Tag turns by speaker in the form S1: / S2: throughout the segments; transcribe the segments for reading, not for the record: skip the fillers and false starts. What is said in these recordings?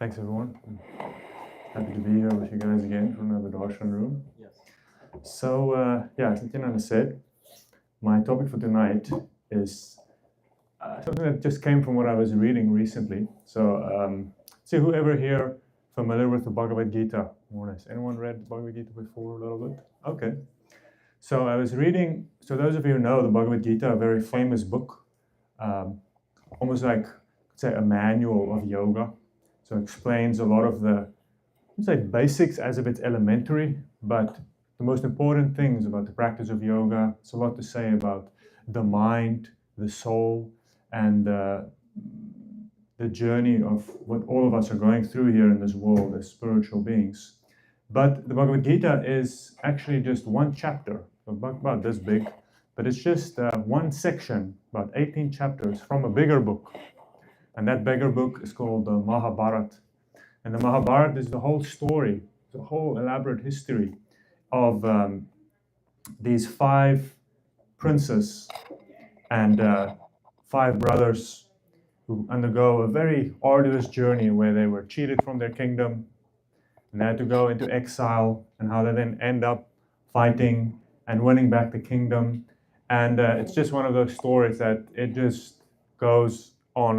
S1: Thanks everyone. Happy to be here with you guys again for another Darshan room.
S2: Yes.
S1: So yeah, as Tatiana said, my topic for tonight is something that just came from what I was reading recently. So see, whoever here familiar with the Bhagavad Gita? More or less. Anyone read the Bhagavad Gita before a little bit? Okay. So I was reading, so those of you who know the Bhagavad Gita, a very famous book, almost like, say, a manual of yoga. So it explains a lot of the, I'd say, basics as if it's elementary, but the most important things about the practice of yoga. It's a lot to say about the mind, the soul, and the journey of what all of us are going through here in this world as spiritual beings. But the Bhagavad Gita is actually just one chapter, about this big, but it's just one section, about 18 chapters from a bigger book. And that bigger book is called the Mahabharata. And the Mahabharata is the whole story, the whole elaborate history of these 5 princes and 5 brothers who undergo a very arduous journey where they were cheated from their kingdom and they had to go into exile, and how they then end up fighting and winning back the kingdom. And it's just one of those stories that it just goes on,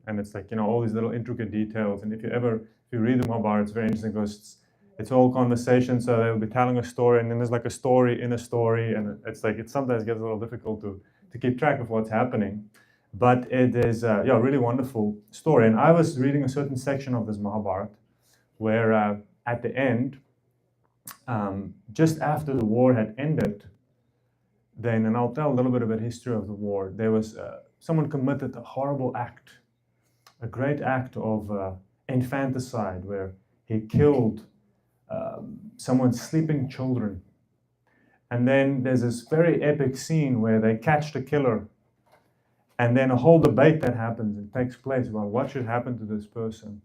S1: and it's like, all these little intricate details. And if you read the Mahabharata, it's very interesting because it's all conversation. So they'll be telling a story, and then there's like a story in a story, and it's like it sometimes gets a little difficult to keep track of what's happening. But it is a really wonderful story. And I was reading a certain section of this Mahabharata where at the end, just after the war had ended, then, and I'll tell a little bit about the history of the war, there was someone committed a horrible act, a great act of infanticide, where he killed someone's sleeping children. And then there's this very epic scene where they catch the killer, and then a whole debate that happens and takes place about what should happen to this person.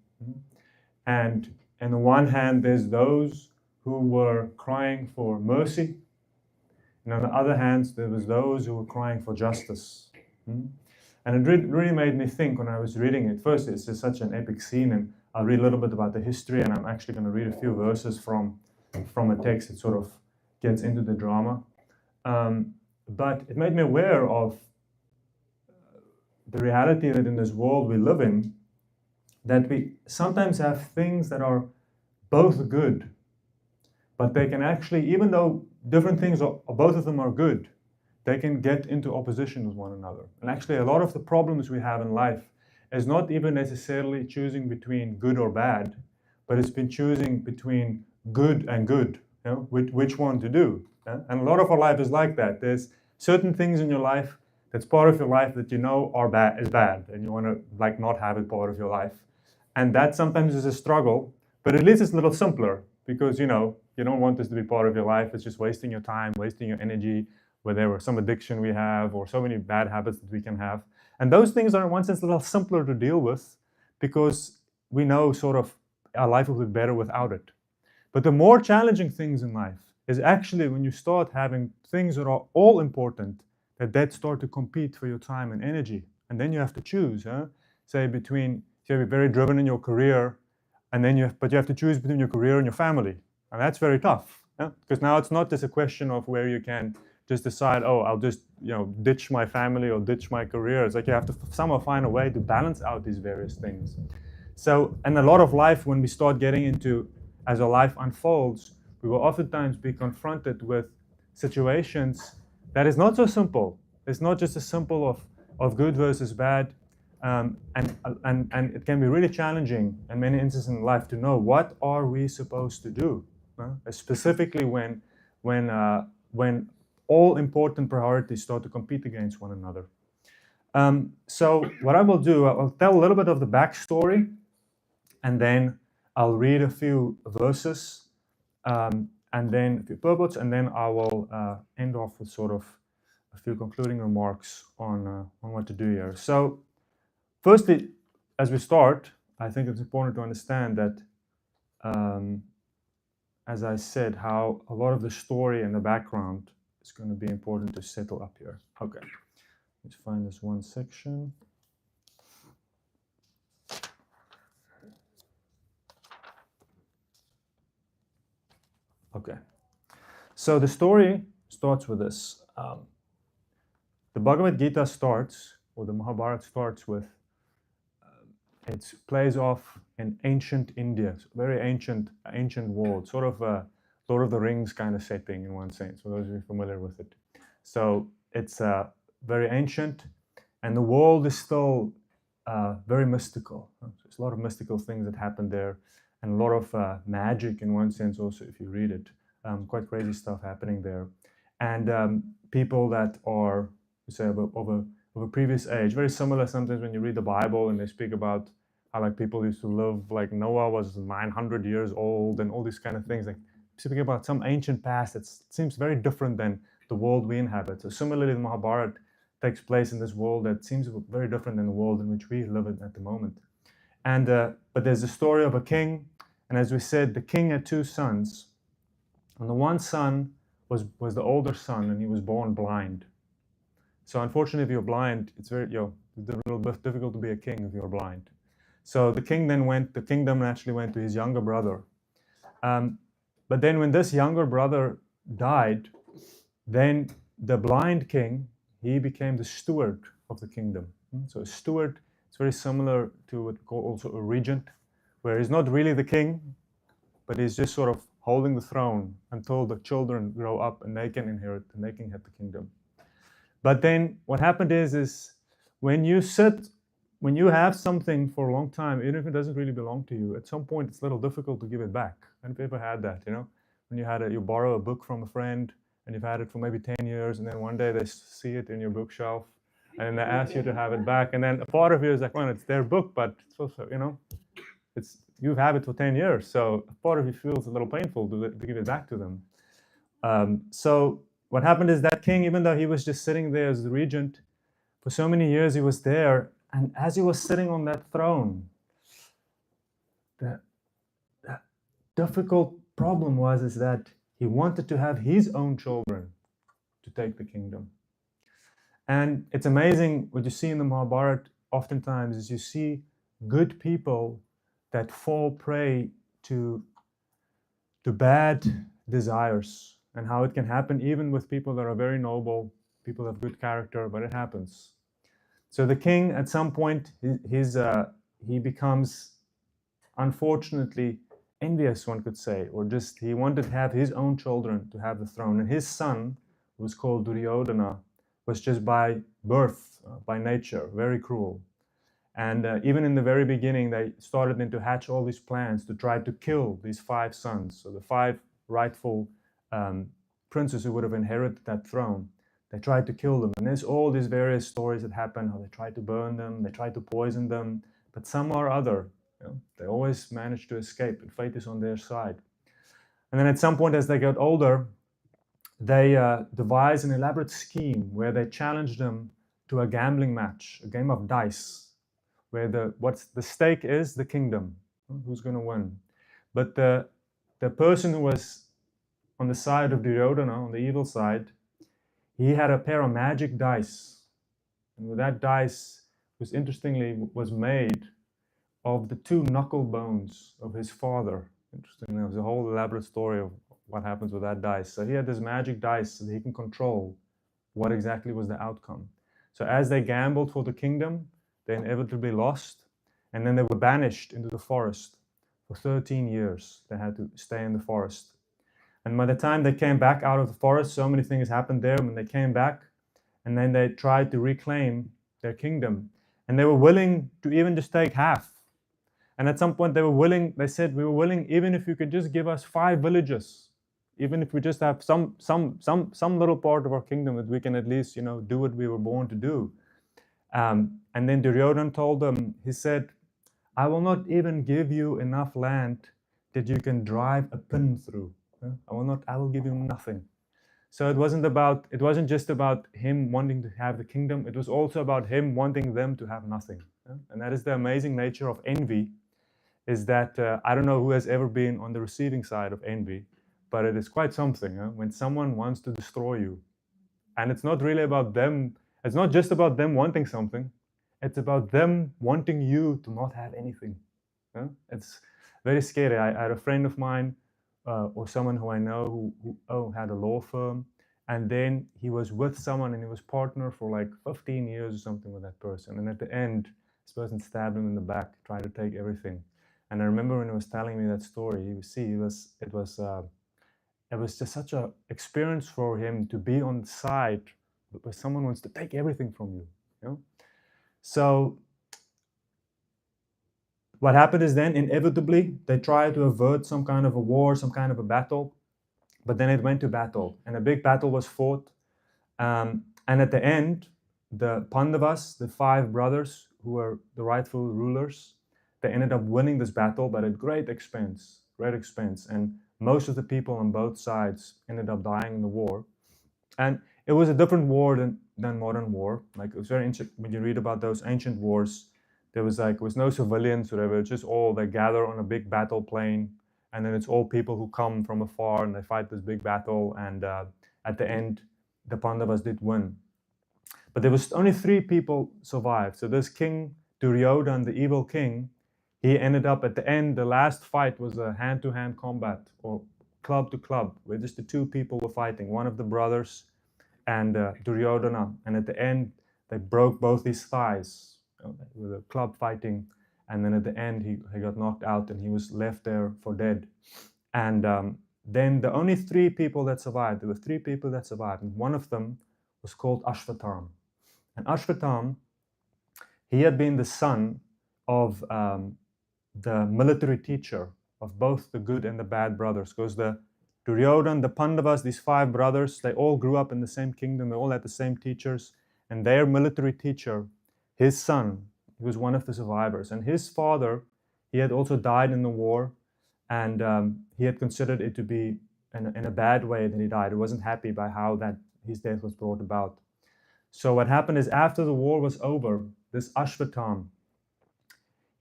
S1: And on the one hand, there's those who were crying for mercy, and on the other hand, there was those who were crying for justice. And it really made me think when I was reading it. First, it's just such an epic scene, and I'll read a little bit about the history, and I'm actually going to read a few verses from a text that sort of gets into the drama. But it made me aware of the reality that in this world we live in, that we sometimes have things that are both good, but they can actually, even though different things are, both of them are good, they can get into opposition with one another. And actually a lot of the problems we have in life is not even necessarily choosing between good or bad, but it's been choosing between good and good, which one to do. And a lot of our life is like that. There's certain things in your life that's part of your life that is bad, and you want to not have it part of your life. And that sometimes is a struggle, but at least it's a little simpler, because you don't want this to be part of your life. It's just wasting your time, wasting your energy, where there were some addiction we have or so many bad habits that we can have. And those things are in one sense a little simpler to deal with, because we know sort of our life will be better without it. But the more challenging things in life is actually when you start having things that are all important, that start to compete for your time and energy. And then you have to choose, say between, you're very driven in your career, and then but you have to choose between your career and your family. And that's very tough, because now it's not just a question of where you can just decide, oh, I'll just ditch my family or ditch my career. It's like you have to somehow find a way to balance out these various things. So, and a lot of life, when we start getting into, as our life unfolds, we will oftentimes be confronted with situations that is not so simple. It's not just as simple of good versus bad. And it can be really challenging in many instances in life to know what are we supposed to do, specifically when all important priorities start to compete against one another. So what I will do, I'll tell a little bit of the backstory, and then I'll read a few verses, and then a few purports, and then I will end off with sort of a few concluding remarks on what to do here. So firstly, as we start, I think it's important to understand that, as I said, how a lot of the story and the background is going to be important to settle up here. Okay, let's find this one section. Okay. So the story starts with this. The Bhagavad Gita starts, or the Mahabharata starts with, it plays off in ancient India, very ancient world, sort of a Lord of the Rings kind of setting in one sense, for those of you familiar with it. So it's very ancient, and the world is still very mystical. So there's a lot of mystical things that happen there, and a lot of magic in one sense also, if you read it. Quite crazy stuff happening there. And people that are, say, of a previous age, very similar sometimes when you read the Bible and they speak about how like people used to live, like Noah was 900 years old and all these kind of things, like speaking about some ancient past that seems very different than the world we inhabit. So similarly, the Mahabharata takes place in this world that seems very different than the world in which we live in at the moment. And but there's a story of a king, and as we said, the king had two sons, and the one son was the older son, and he was born blind. So unfortunately, if you're blind, it's very a little bit difficult to be a king if you're blind. So the kingdom actually went to his younger brother. But then when this younger brother died, then the blind king, he became the steward of the kingdom. So a steward, it's very similar to what we call also a regent, where he's not really the king, but he's just sort of holding the throne until the children grow up and they can inherit and they can have the kingdom. But then what happened is when you have something for a long time, even if it doesn't really belong to you, at some point it's a little difficult to give it back. Have you ever had that, when you borrow a book from a friend and you've had it for maybe 10 years, and then one day they see it in your bookshelf and they ask you to have it back, and then a part of you is like, well, it's their book, but it's also, you have it for 10 years, so a part of you feels a little painful to give it back to them. So what happened is that king, even though he was just sitting there as the regent, for so many years he was there, and as he was sitting on that throne, the difficult problem is that he wanted to have his own children to take the kingdom. And it's amazing what you see in the Mahabharata oftentimes is you see good people that fall prey to bad desires, and how it can happen even with people that are very noble, people of good character, but it happens. So the king, at some point, he becomes, unfortunately, envious, one could say, or just he wanted to have his own children to have the throne. And his son, who was called Duryodhana, was just by birth, by nature, very cruel. And even in the very beginning, they started then to hatch all these plans to try to kill these 5 sons. So the 5 rightful princes who would have inherited that throne, they tried to kill them. And there's all these various stories that happen, how they tried to burn them, they tried to poison them, but some or other, they always manage to escape, and fate is on their side. And then at some point, as they got older, they devised an elaborate scheme where they challenged them to a gambling match, a game of dice, where the stake is the kingdom, who's going to win. But the person who was on the side of Duryodhana, on the evil side, he had a pair of magic dice, and with that dice was made of the 2 knuckle bones of his father. Interesting, there's a whole elaborate story of what happens with that dice. So he had this magic dice so that he can control what exactly was the outcome. So as they gambled for the kingdom, they inevitably lost, and then they were banished into the forest for 13 years. They had to stay in the forest. And by the time they came back out of the forest, so many things happened there when they came back, and then they tried to reclaim their kingdom. And they were willing to even just take half. And at some point they said, we were willing, even if you could just give us 5 villages, even if we just have some little part of our kingdom that we can at least, do what we were born to do. And then Duryodhana told them, he said, I will not even give you enough land that you can drive a pin through. I will give you nothing. So it wasn't just about him wanting to have the kingdom, it was also about him wanting them to have nothing. And that is the amazing nature of envy, is that I don't know who has ever been on the receiving side of envy, but it is quite something when someone wants to destroy you. And it's not really about them. It's not just about them wanting something. It's about them wanting you to not have anything. It's very scary. I had a friend of mine or someone who I know who had a law firm. And then he was with someone and he was partner for like 15 years or something with that person. And at the end, this person stabbed him in the back, tried to take everything. And I remember when he was telling me that story, it was just such a experience for him to be on the side where someone wants to take everything from you, you know? So what happened is then inevitably they tried to avert some kind of a war, some kind of a battle, but then it went to battle and a big battle was fought. And at the end, the Pandavas, the 5 brothers who were the rightful rulers, they ended up winning this battle, but at great expense, great expense. And most of the people on both sides ended up dying in the war. And it was a different war than modern war. Like, it was very interesting when you read about those ancient wars. There was no civilians, whatever. It's just all they gather on a big battle plain, and then it's all people who come from afar and they fight this big battle. And at the end, the Pandavas did win. But there was only 3 people survived. So this king Duryodhan, the evil king, he ended up at the end. The last fight was a hand-to-hand combat or club to club, where just the 2 people were fighting. One of the brothers and Duryodhana. And at the end, they broke both his thighs with a club fighting. And then at the end, he got knocked out and he was left there for dead. And then the only 3 people that survived, there were 3 people that survived. And one of them was called Ashvatam. And Ashvatam, he had been the son of the military teacher of both the good and the bad brothers. Because the Duryodhan, the Pandavas, these 5 brothers, they all grew up in the same kingdom. They all had the same teachers. And their military teacher, his son, he was one of the survivors. And his father, he had also died in the war. And he had considered it to be in a bad way that he died. He wasn't happy by how that his death was brought about. So what happened is, after the war was over, this Ashvatam,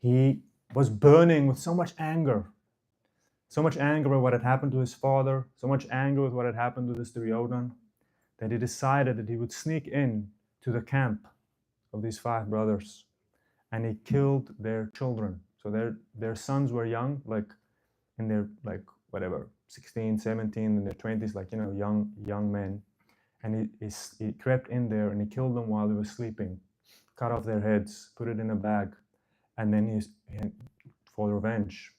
S1: he was burning with so much anger at what had happened to his father, so much anger with what had happened to this Duryodhan, that he decided that he would sneak in to the camp of these 5 brothers, and he killed their children. So their sons were young, like in their, like, whatever, 16, 17, in their 20s, like, you know, young men. And he crept in there and he killed them while they were sleeping, cut off their heads, put it in a bag, and then he for revenge.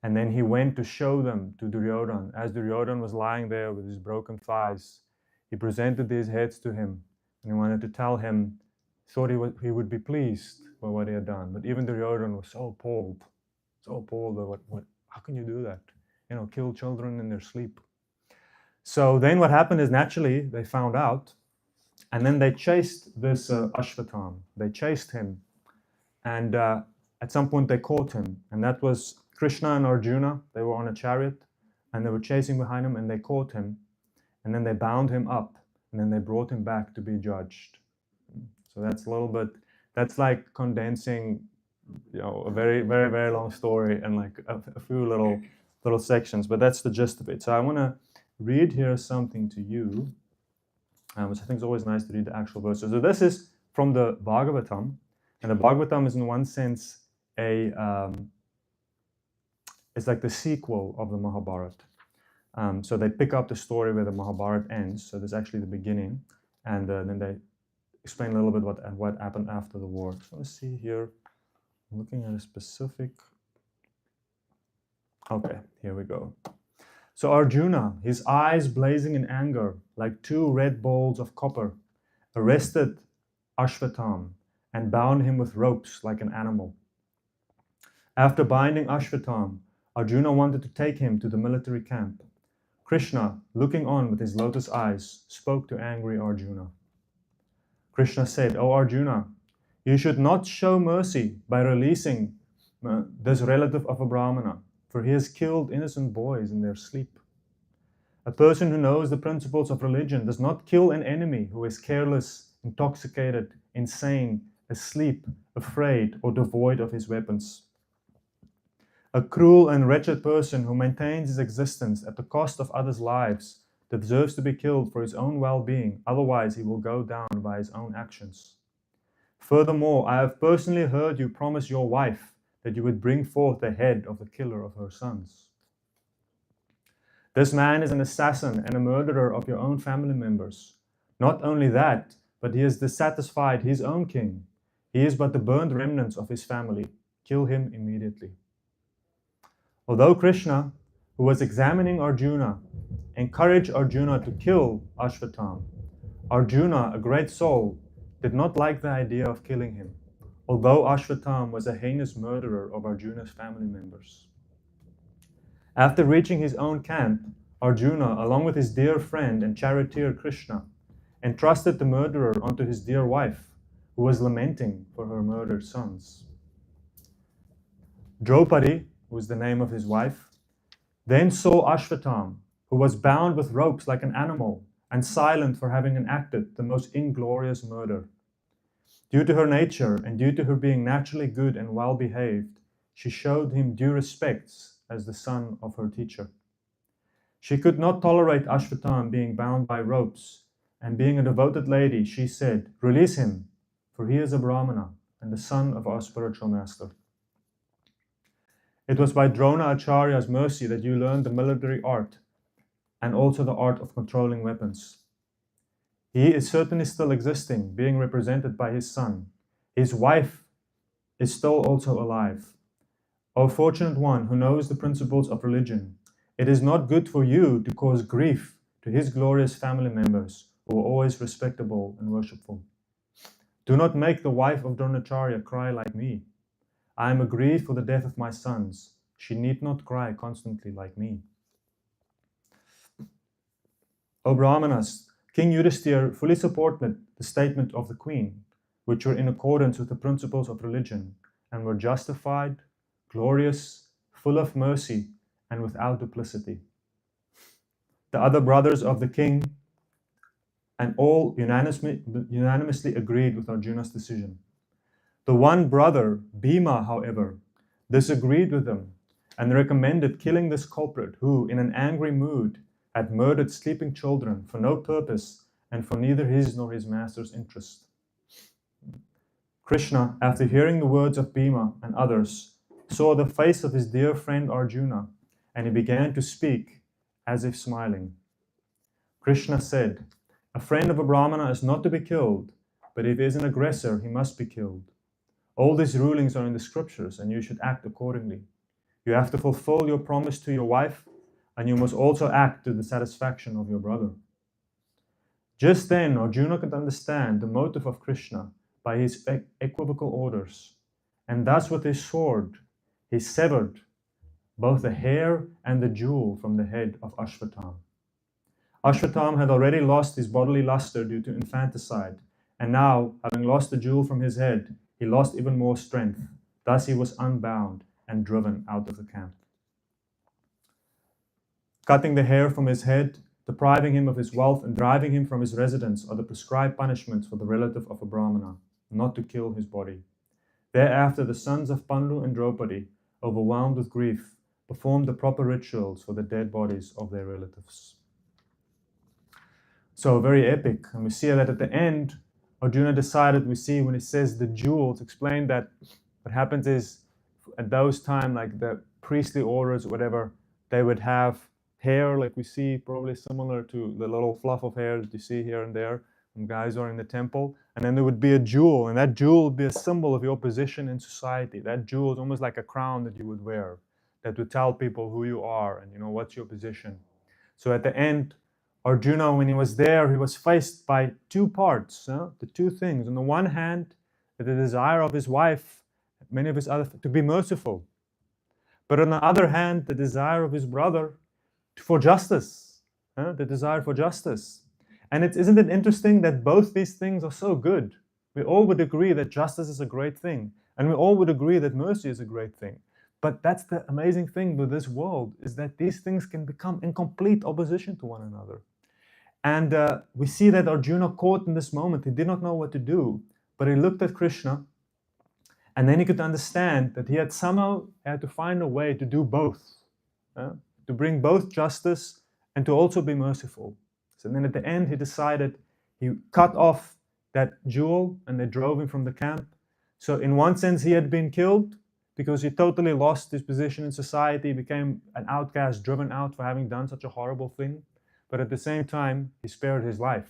S1: And then he went to show them to Duryodhan. As Duryodhan was lying there with his broken thighs, he presented these heads to him, and he wanted to tell him, thought he would be pleased by what he had done. But even Duryodhan was so appalled by what how can you do that? You know, kill children in their sleep. So then what happened is, naturally, they found out, and then they chased this Ashvatam. They chased him, and at some point they caught him, and that was Krishna and Arjuna. They were on a chariot, and they were chasing behind him, and they caught him, and then they bound him up, and then they brought him back to be judged. So that's a little bit, that's like condensing, you know, a very, very, very long story and like a few little sections, but that's the gist of it. So I want to read here something to you, which I think is always nice to read the actual verses. So this is from the Bhagavatam, and the Bhagavatam is in one sense it's like the sequel of the Mahabharata. So they pick up the story where the Mahabharata ends. So there's actually the beginning, and then they explain a little bit what happened after the war. So let's see here. I'm looking at a specific. Okay, here we go. So Arjuna, his eyes blazing in anger like 2 red balls of copper, arrested Ashvatam and bound him with ropes like an animal. After binding Ashvatam, Arjuna wanted to take him to the military camp. Krishna, looking on with his lotus eyes, spoke to angry Arjuna. Krishna said, "O Arjuna, you should not show mercy by releasing this relative of a Brahmana, for he has killed innocent boys in their sleep. A person who knows the principles of religion does not kill an enemy who is careless, intoxicated, insane, asleep, afraid, or devoid of his weapons. A cruel and wretched person who maintains his existence at the cost of others' lives deserves to be killed for his own well-being, otherwise he will go down by his own actions. Furthermore, I have personally heard you promise your wife that you would bring forth the head of the killer of her sons." This man is an assassin and a murderer of your own family members. Not only that, but he has dissatisfied his own king. He is but the burnt remnants of his family. Kill him immediately." Although Krishna, who was examining Arjuna, encouraged Arjuna to kill Ashvatham, Arjuna, a great soul, did not like the idea of killing him, although Ashvatham was a heinous murderer of Arjuna's family members. After reaching his own camp, Arjuna, along with his dear friend and charioteer Krishna, entrusted the murderer onto his dear wife, who was lamenting for her murdered sons. Draupadi, who was the name of his wife, then saw Ashvatham, who was bound with ropes like an animal and silent for having enacted the most inglorious murder. Due to her nature and due to her being naturally good and well behaved, she showed him due respects as the son of her teacher. She could not tolerate Ashvatham being bound by ropes, and being a devoted lady, she said, "Release him, for he is a Brahmana and the son of our spiritual master." It was by Drona Acharya's mercy that you learned the military art and also the art of controlling weapons. He is certainly still existing, being represented by his son. His wife is still also alive. O fortunate one who knows the principles of religion, it is not good for you to cause grief to his glorious family members who are always respectable and worshipful. Do not make the wife of Dronacharya cry like me. I am aggrieved for the death of my sons. She need not cry constantly like me. O Brahmanas, King Yudhisthira fully supported the statement of the queen, which were in accordance with the principles of religion, and were justified, glorious, full of mercy, and without duplicity. The other brothers of the king and all unanimously agreed with Arjuna's decision. The one brother, Bhima, however, disagreed with them and recommended killing this culprit who, in an angry mood, had murdered sleeping children for no purpose and for neither his nor his master's interest. Krishna, after hearing the words of Bhima and others, saw the face of his dear friend Arjuna, and he began to speak as if smiling. Krishna said, "A friend of a Brahmana is not to be killed, but if he is an aggressor, he must be killed. All these rulings are in the scriptures, and you should act accordingly. You have to fulfill your promise to your wife, and you must also act to the satisfaction of your brother." Just then, Arjuna could understand the motive of Krishna by his equivocal orders, and thus with his sword, he severed both the hair and the jewel from the head of Ashvatham. Ashvatham had already lost his bodily luster due to infanticide, and now, having lost the jewel from his head, he lost even more strength. Thus he was unbound and driven out of the camp. Cutting the hair from his head, depriving him of his wealth, and driving him from his residence are the prescribed punishments for the relative of a Brahmana, not to kill his body. Thereafter, the sons of Pandu and Draupadi, overwhelmed with grief, performed the proper rituals for the dead bodies of their relatives. So very epic. And we see that at the end, Arjuna decided, we see when it says the jewels, explain that what happens is at those times, like the priestly orders, whatever, they would have hair, like we see, probably similar to the little fluff of hair that you see here and there when guys are in the temple. And then there would be a jewel, and that jewel would be a symbol of your position in society. That jewel is almost like a crown that you would wear that would tell people who you are and, what's your position. So at the end, Arjuna, when he was there, he was faced by two parts, the two things. On the one hand, the desire of his wife, many of his other, to be merciful. But on the other hand, the desire of his brother for justice, the desire for justice. And isn't it interesting that both these things are so good? We all would agree that justice is a great thing, and we all would agree that mercy is a great thing. But that's the amazing thing with this world, is that these things can become in complete opposition to one another. And we see that Arjuna caught in this moment. He did not know what to do, but he looked at Krishna, and then he could understand that he had somehow had to find a way to do both, to bring both justice and to also be merciful. So then at the end, he decided, he cut off that jewel and they drove him from the camp. So in one sense, he had been killed because he totally lost his position in society, became an outcast, driven out for having done such a horrible thing. But at the same time, he spared his life.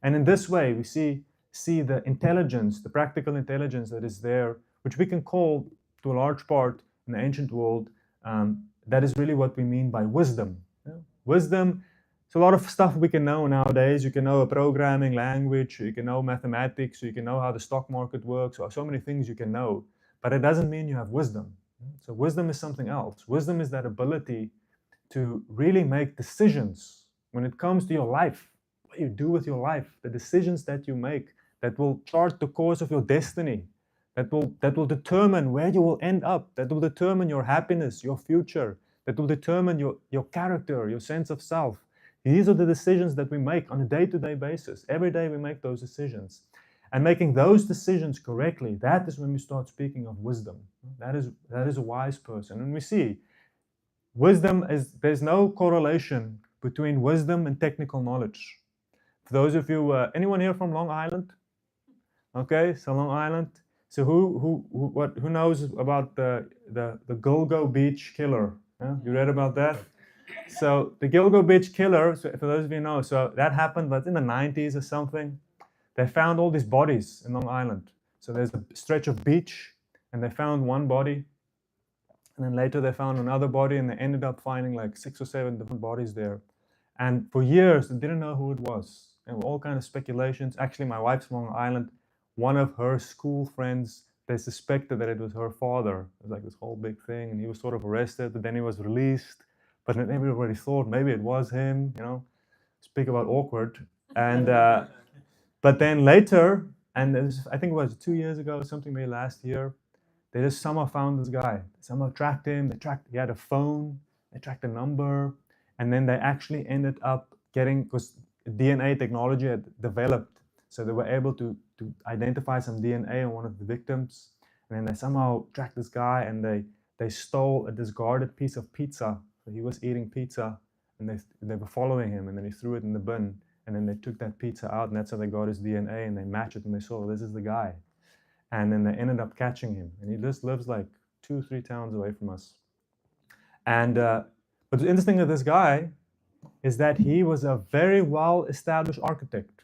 S1: And in this way, we see the intelligence, the practical intelligence that is there, which we can call, to a large part, in the ancient world, that is really what we mean by wisdom. Wisdom, it's a lot of stuff we can know nowadays. You can know a programming language, you can know mathematics, you can know how the stock market works, or so many things you can know, but it doesn't mean you have wisdom. So wisdom is something else. Wisdom is that ability to really make decisions when it comes to your life, what you do with your life, the decisions that you make that will chart the course of your destiny, that will determine where you will end up, that will determine your happiness, your future, that will determine your character, your sense of self. These are the decisions that we make on a day-to-day basis. Every day we make those decisions. And making those decisions correctly, that is when we start speaking of wisdom. That is a wise person. And we see wisdom there's no correlation between wisdom and technical knowledge. For those of you, anyone here from Long Island? Okay, so Long Island. So who knows about the Gilgo Beach killer? Yeah? You read about that? So the Gilgo Beach killer, so for those of you who know, so that happened, but in the 90s or something. They found all these bodies in Long Island. So there's a stretch of beach, and they found one body, and then later they found another body, and they ended up finding like 6 or 7 different bodies there. And for years, they didn't know who it was. There were all kinds of speculations. Actually, my wife's from Long Island. One of her school friends, they suspected that it was her father. It was like this whole big thing, and he was sort of arrested, but then he was released. But then everybody thought maybe it was him, you know. Speak about awkward. And but then later, and I think it was 2 years ago, something maybe last year, they just somehow found this guy. Somehow tracked him. He had a phone. They tracked a number, and then they actually ended up getting, because DNA technology had developed, so they were able to identify some DNA on one of the victims, and then they somehow tracked this guy, and they stole a discarded piece of pizza. So he was eating pizza, and they were following him, and then he threw it in the bin, and then they took that pizza out, and that's how they got his DNA, and they matched it, and they saw, this is the guy. And then they ended up catching him, and he just lives like 2-3 towns away from us. And but the interesting of this guy is that he was a very well-established architect,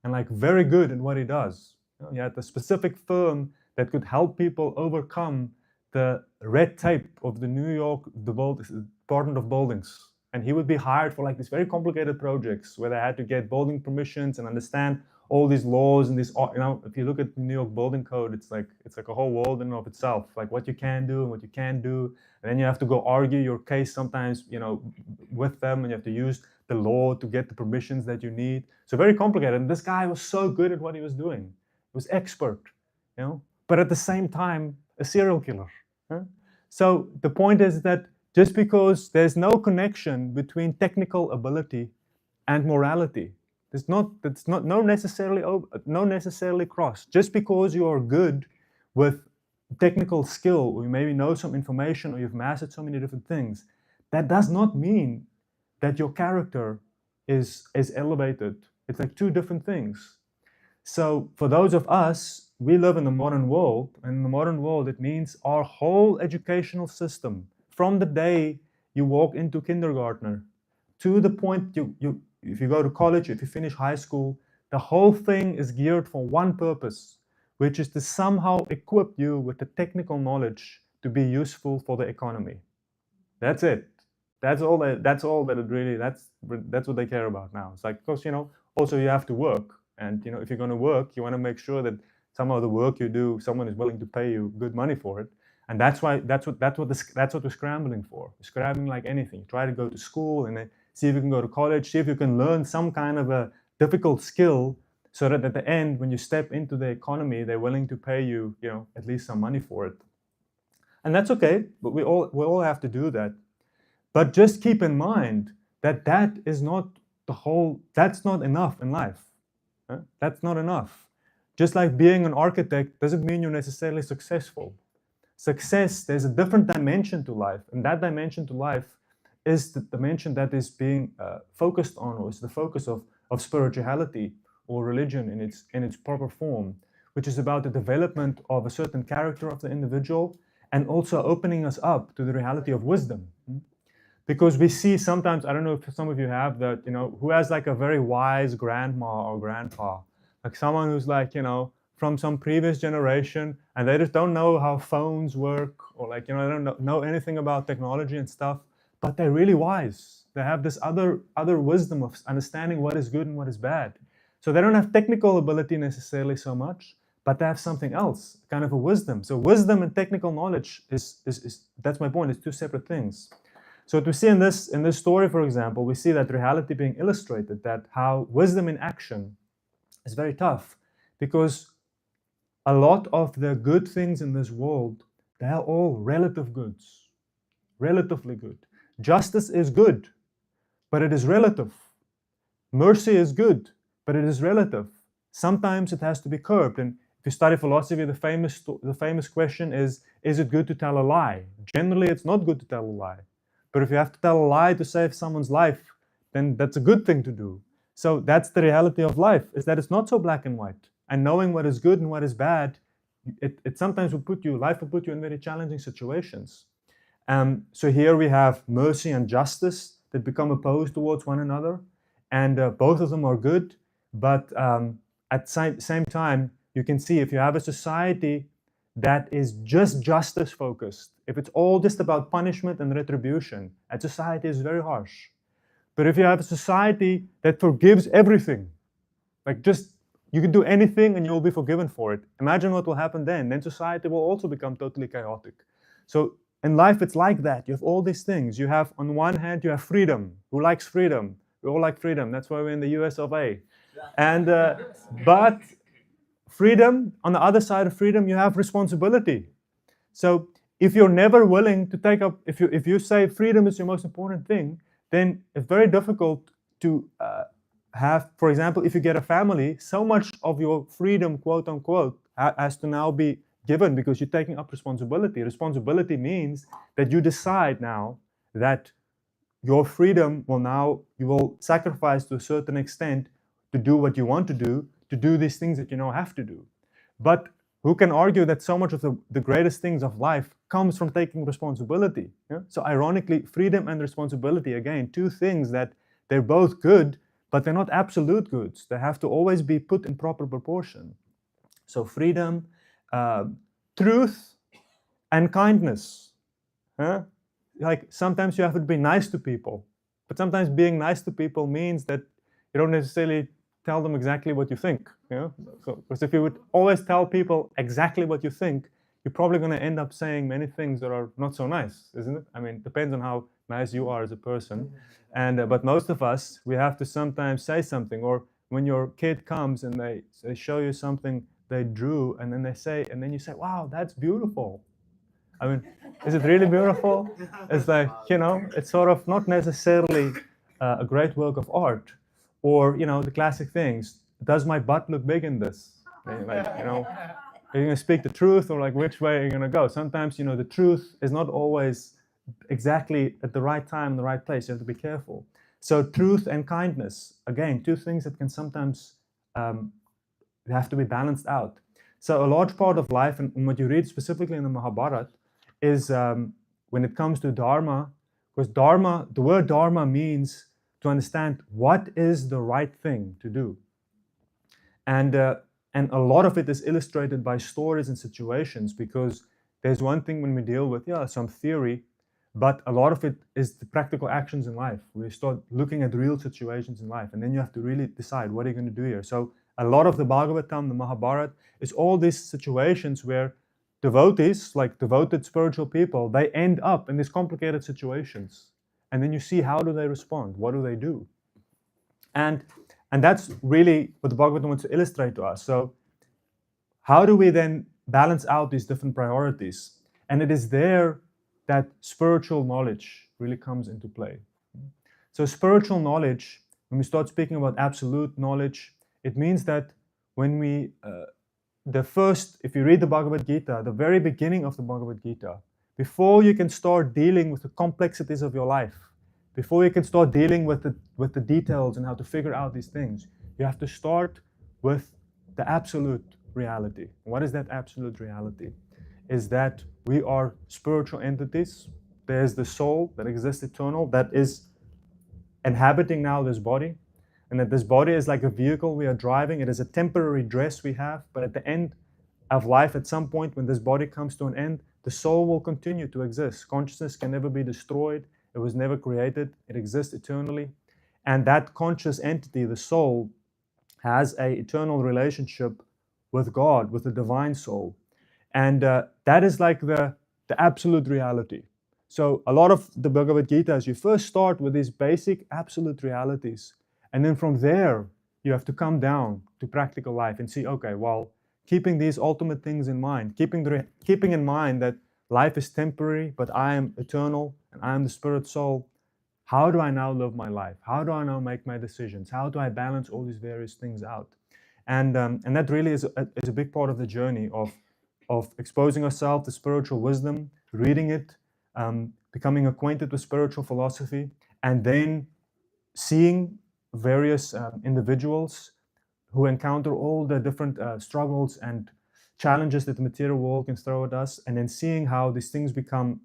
S1: and like very good at what he does. You know, he had a specific firm that could help people overcome the red tape of the New York Department of Buildings. And he would be hired for like these very complicated projects where they had to get building permissions and understand all these laws and this, you know, if you look at the New York building code, it's like a whole world in and of itself, like what you can do and what you can't do. And then you have to go argue your case sometimes, you know, with them, and you have to use the law to get the permissions that you need. So very complicated. And this guy was so good at what he was doing. He was expert, you know, but at the same time, a serial killer. Huh? So the point is that just because there's no connection between technical ability and morality, no necessarily cross. Just because you are good with technical skill, or you maybe know some information, or you've mastered so many different things, that does not mean that your character is elevated. It's like two different things. So for those of us, we live in the modern world, and in the modern world, it means our whole educational system, from the day you walk into kindergartner to the point if you go to college, if you finish high school, the whole thing is geared for one purpose, which is to somehow equip you with the technical knowledge to be useful for the economy. That's it. That's all that it really, that's what they care about now. It's like, because, you know, also you have to work. And, you know, if you're going to work, you want to make sure that somehow the work you do, someone is willing to pay you good money for it. And that's what we're scrambling for. We're scrambling like anything. Try to go to school and then see if you can go to college, see if you can learn some kind of a difficult skill, so that at the end, when you step into the economy, they're willing to pay you, you know, at least some money for it. And that's okay, but we all have to do that. But just keep in mind that that's not enough in life. Huh? That's not enough. Just like being an architect doesn't mean you're necessarily successful. Success, there's a different dimension to life, and that dimension to life is the dimension that is being focused on, or is the focus of spirituality or religion in its proper form, which is about the development of a certain character of the individual, and also opening us up to the reality of wisdom. Because we see sometimes, I don't know if some of you have that, who has like a very wise grandma or grandpa, like someone who's like, from some previous generation, and they just don't know how phones work, or like, they don't know anything about technology and stuff, but they're really wise. They have this other wisdom of understanding what is good and what is bad. So they don't have technical ability necessarily so much, but they have something else, kind of a wisdom. So wisdom and technical knowledge is that's my point, it's two separate things. So what we see in this story, for example, we see that reality being illustrated, that how wisdom in action is very tough, because a lot of the good things in this world, they are all relative goods, relatively good. Justice is good, but it is relative. Mercy is good, but it is relative. Sometimes it has to be curbed. And if you study philosophy, the famous question is it good to tell a lie? Generally, it's not good to tell a lie. But if you have to tell a lie to save someone's life, then that's a good thing to do. So that's the reality of life, is that it's not so black and white. And knowing what is good and what is bad, it sometimes life will put you in very challenging situations. So here we have mercy and justice that become opposed towards one another. And both of them are good. But at the same time, you can see if you have a society that is just justice focused, if it's all just about punishment and retribution, that society is very harsh. But if you have a society that forgives everything, like just you can do anything and you will be forgiven for it, imagine what will happen then. Then society will also become totally chaotic. So in life, it's like that. You have all these things. You have, on one hand, you have freedom. Who likes freedom? We all like freedom. That's why we're in the US of A. And but freedom, on the other side of freedom, you have responsibility. So if you're never willing to take up, if you say freedom is your most important thing, then it's very difficult to have, for example, if you get a family, so much of your freedom, quote unquote, has to now be given because you're taking up responsibility. Responsibility means that you decide now that your freedom you will sacrifice to a certain extent to do what you want to do these things that you now have to do. But who can argue that so much of the greatest things of life comes from taking responsibility? Yeah? So ironically, freedom and responsibility, again, two things that they're both good, but they're not absolute goods. They have to always be put in proper proportion. So freedom, truth, and kindness. Huh? Like sometimes you have to be nice to people, but sometimes being nice to people means that you don't necessarily tell them exactly what you think. Because if you would always tell people exactly what you think, you're probably going to end up saying many things that are not so nice, isn't it? I mean, it depends on how nice you are as a person. And but most of us, we have to sometimes say something. Or when your kid comes and they show you something they drew, and then you say, "Wow, that's beautiful." I mean, is it really beautiful? It's like, it's sort of not necessarily a great work of art. Or, the classic things. Does my butt look big in this? Like, are you going to speak the truth, or like which way are you going to go? Sometimes, the truth is not always exactly at the right time in the right place. You have to be careful. So truth and kindness, again, two things that can sometimes have to be balanced out. So a large part of life, and what you read specifically in the Mahabharata, is when it comes to dharma, because the word dharma means to understand what is the right thing to do. And a lot of it is illustrated by stories and situations, because there's one thing when we deal with some theory, but a lot of it is the practical actions in life. We start looking at real situations in life, and then you have to really decide what are you going to do here. So a lot of the Bhagavatam, the Mahabharata, is all these situations where devotees, like devoted spiritual people, they end up in these complicated situations. And then you see, how do they respond? What do they do? And that's really what the Bhagavatam wants to illustrate to us. So how do we then balance out these different priorities? And it is there that spiritual knowledge really comes into play. So spiritual knowledge, when we start speaking about absolute knowledge, it means that when we, if you read the Bhagavad Gita, the very beginning of the Bhagavad Gita, before you can start dealing with the complexities of your life, before you can start dealing with the details and how to figure out these things, you have to start with the absolute reality. What is that absolute reality? is that we are spiritual entities. There's the soul that exists eternal, that is inhabiting now this body, and that this body is like a vehicle we are driving. It is a temporary dress we have, but at the end of life, at some point when this body comes to an end, the soul will continue to exist. Consciousness can never be destroyed. It was never created. It exists eternally. And that conscious entity, the soul, has an eternal relationship with God, with the divine soul. And that is like the absolute reality. So a lot of the Bhagavad Gita is you first start with these basic absolute realities. And then from there, you have to come down to practical life and see, okay, well, keeping these ultimate things in mind, keeping in mind that life is temporary, but I am eternal and I am the spirit soul. How do I now live my life? How do I now make my decisions? How do I balance all these various things out? And that really is a big part of the journey of exposing ourselves to spiritual wisdom, reading it, becoming acquainted with spiritual philosophy, and then seeing various individuals who encounter all the different struggles and challenges that the material world can throw at us, and then seeing how these things become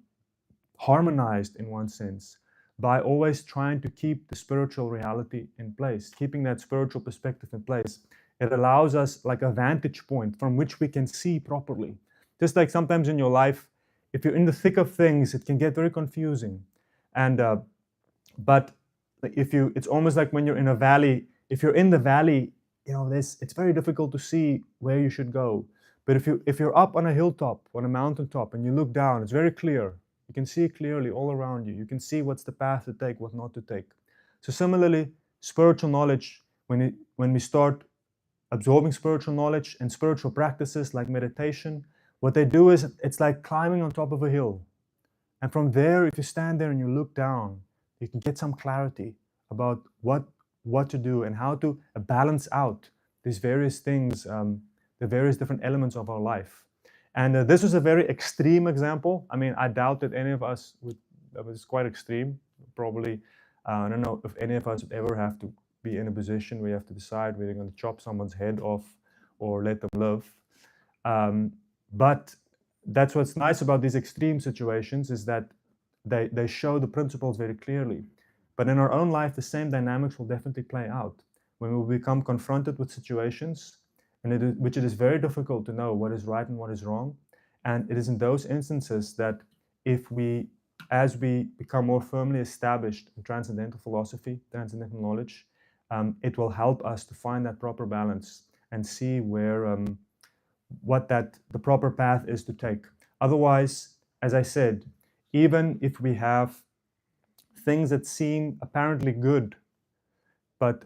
S1: harmonized in one sense by always trying to keep the spiritual reality in place, keeping that spiritual perspective in place. It allows us like a vantage point from which we can see properly. Just like sometimes in your life, if you're in the thick of things, it can get very confusing. And but it's almost like when you're in a valley. If you're in the valley, it's very difficult to see where you should go. But if you're up on a hilltop, on a mountaintop, and you look down, it's very clear. You can see clearly all around you. You can see what's the path to take, what not to take. So similarly, spiritual knowledge, when we start absorbing spiritual knowledge and spiritual practices like meditation, what they do is it's like climbing on top of a hill. And from there, if you stand there and you look down, you can get some clarity about what to do and how to balance out these various things, the various different elements of our life. And this was a very extreme example. I mean, I doubt that any of us would, that was quite extreme. Probably, I don't know if any of us would ever have to be in a position where you have to decide whether you're going to chop someone's head off or let them live. But that's what's nice about these extreme situations, is that they show the principles very clearly. But in our own life, the same dynamics will definitely play out. When we become confronted with situations which it is very difficult to know what is right and what is wrong. And it is in those instances that as we become more firmly established in transcendental philosophy, transcendental knowledge, it will help us to find that proper balance and see where the proper path is to take. Otherwise, as I said, even if we have things that seem apparently good, but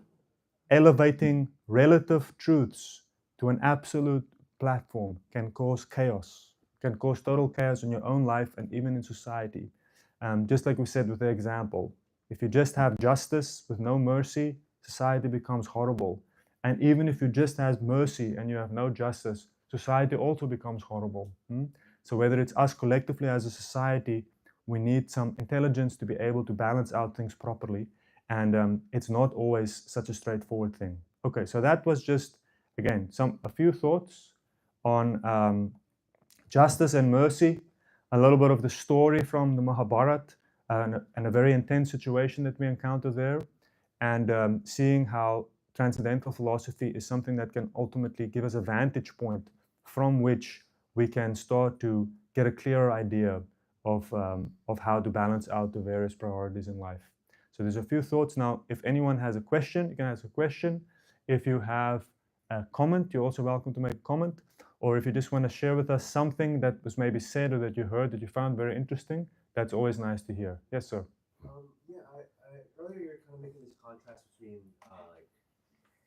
S1: elevating relative truths to an absolute platform can cause chaos, can cause total chaos in your own life and even in society. Just like we said with the example, if you just have justice with no mercy, society becomes horrible. And even if you just have mercy and you have no justice, society also becomes horrible. So whether it's us collectively as a society, we need some intelligence to be able to balance out things properly. And it's not always such a straightforward thing. Okay, so that was just, again, a few thoughts on justice and mercy, a little bit of the story from the Mahabharata, and a very intense situation that we encounter there, and seeing how transcendental philosophy is something that can ultimately give us a vantage point from which we can start to get a clearer idea of how to balance out the various priorities in life. So there's a few thoughts. Now, if anyone has a question, you can ask a question. If you have a comment, you're also welcome to make a comment. Or if you just want to share with us something that was maybe said or that you heard that you found very interesting, that's always nice to hear. Yes, sir.
S2: Yeah, earlier you were kind of making this contrast between like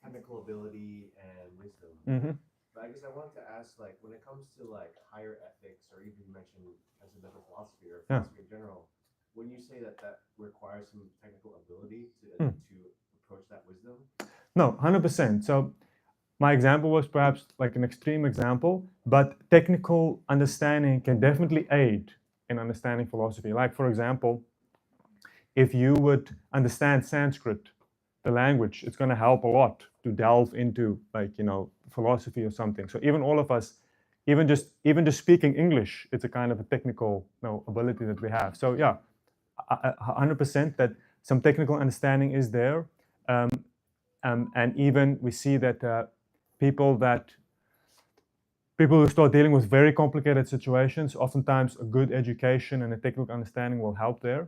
S2: technical ability and wisdom.
S1: Mm-hmm.
S2: But I guess I wanted to ask, like, when it comes to like higher ethics, or even you mentioned transcendental philosophy or philosophy in general, when you say that requires some technical ability to approach that wisdom?
S1: No, 100%. So my example was perhaps like an extreme example, but technical understanding can definitely aid in understanding philosophy. Like, for example, if you would understand Sanskrit, the language, it's going to help a lot to delve into, like, philosophy or something. So even all of us, even just speaking English, it's a kind of a technical ability that we have. So yeah, 100% that some technical understanding is there, and even we see that people who start dealing with very complicated situations, oftentimes a good education and a technical understanding will help there.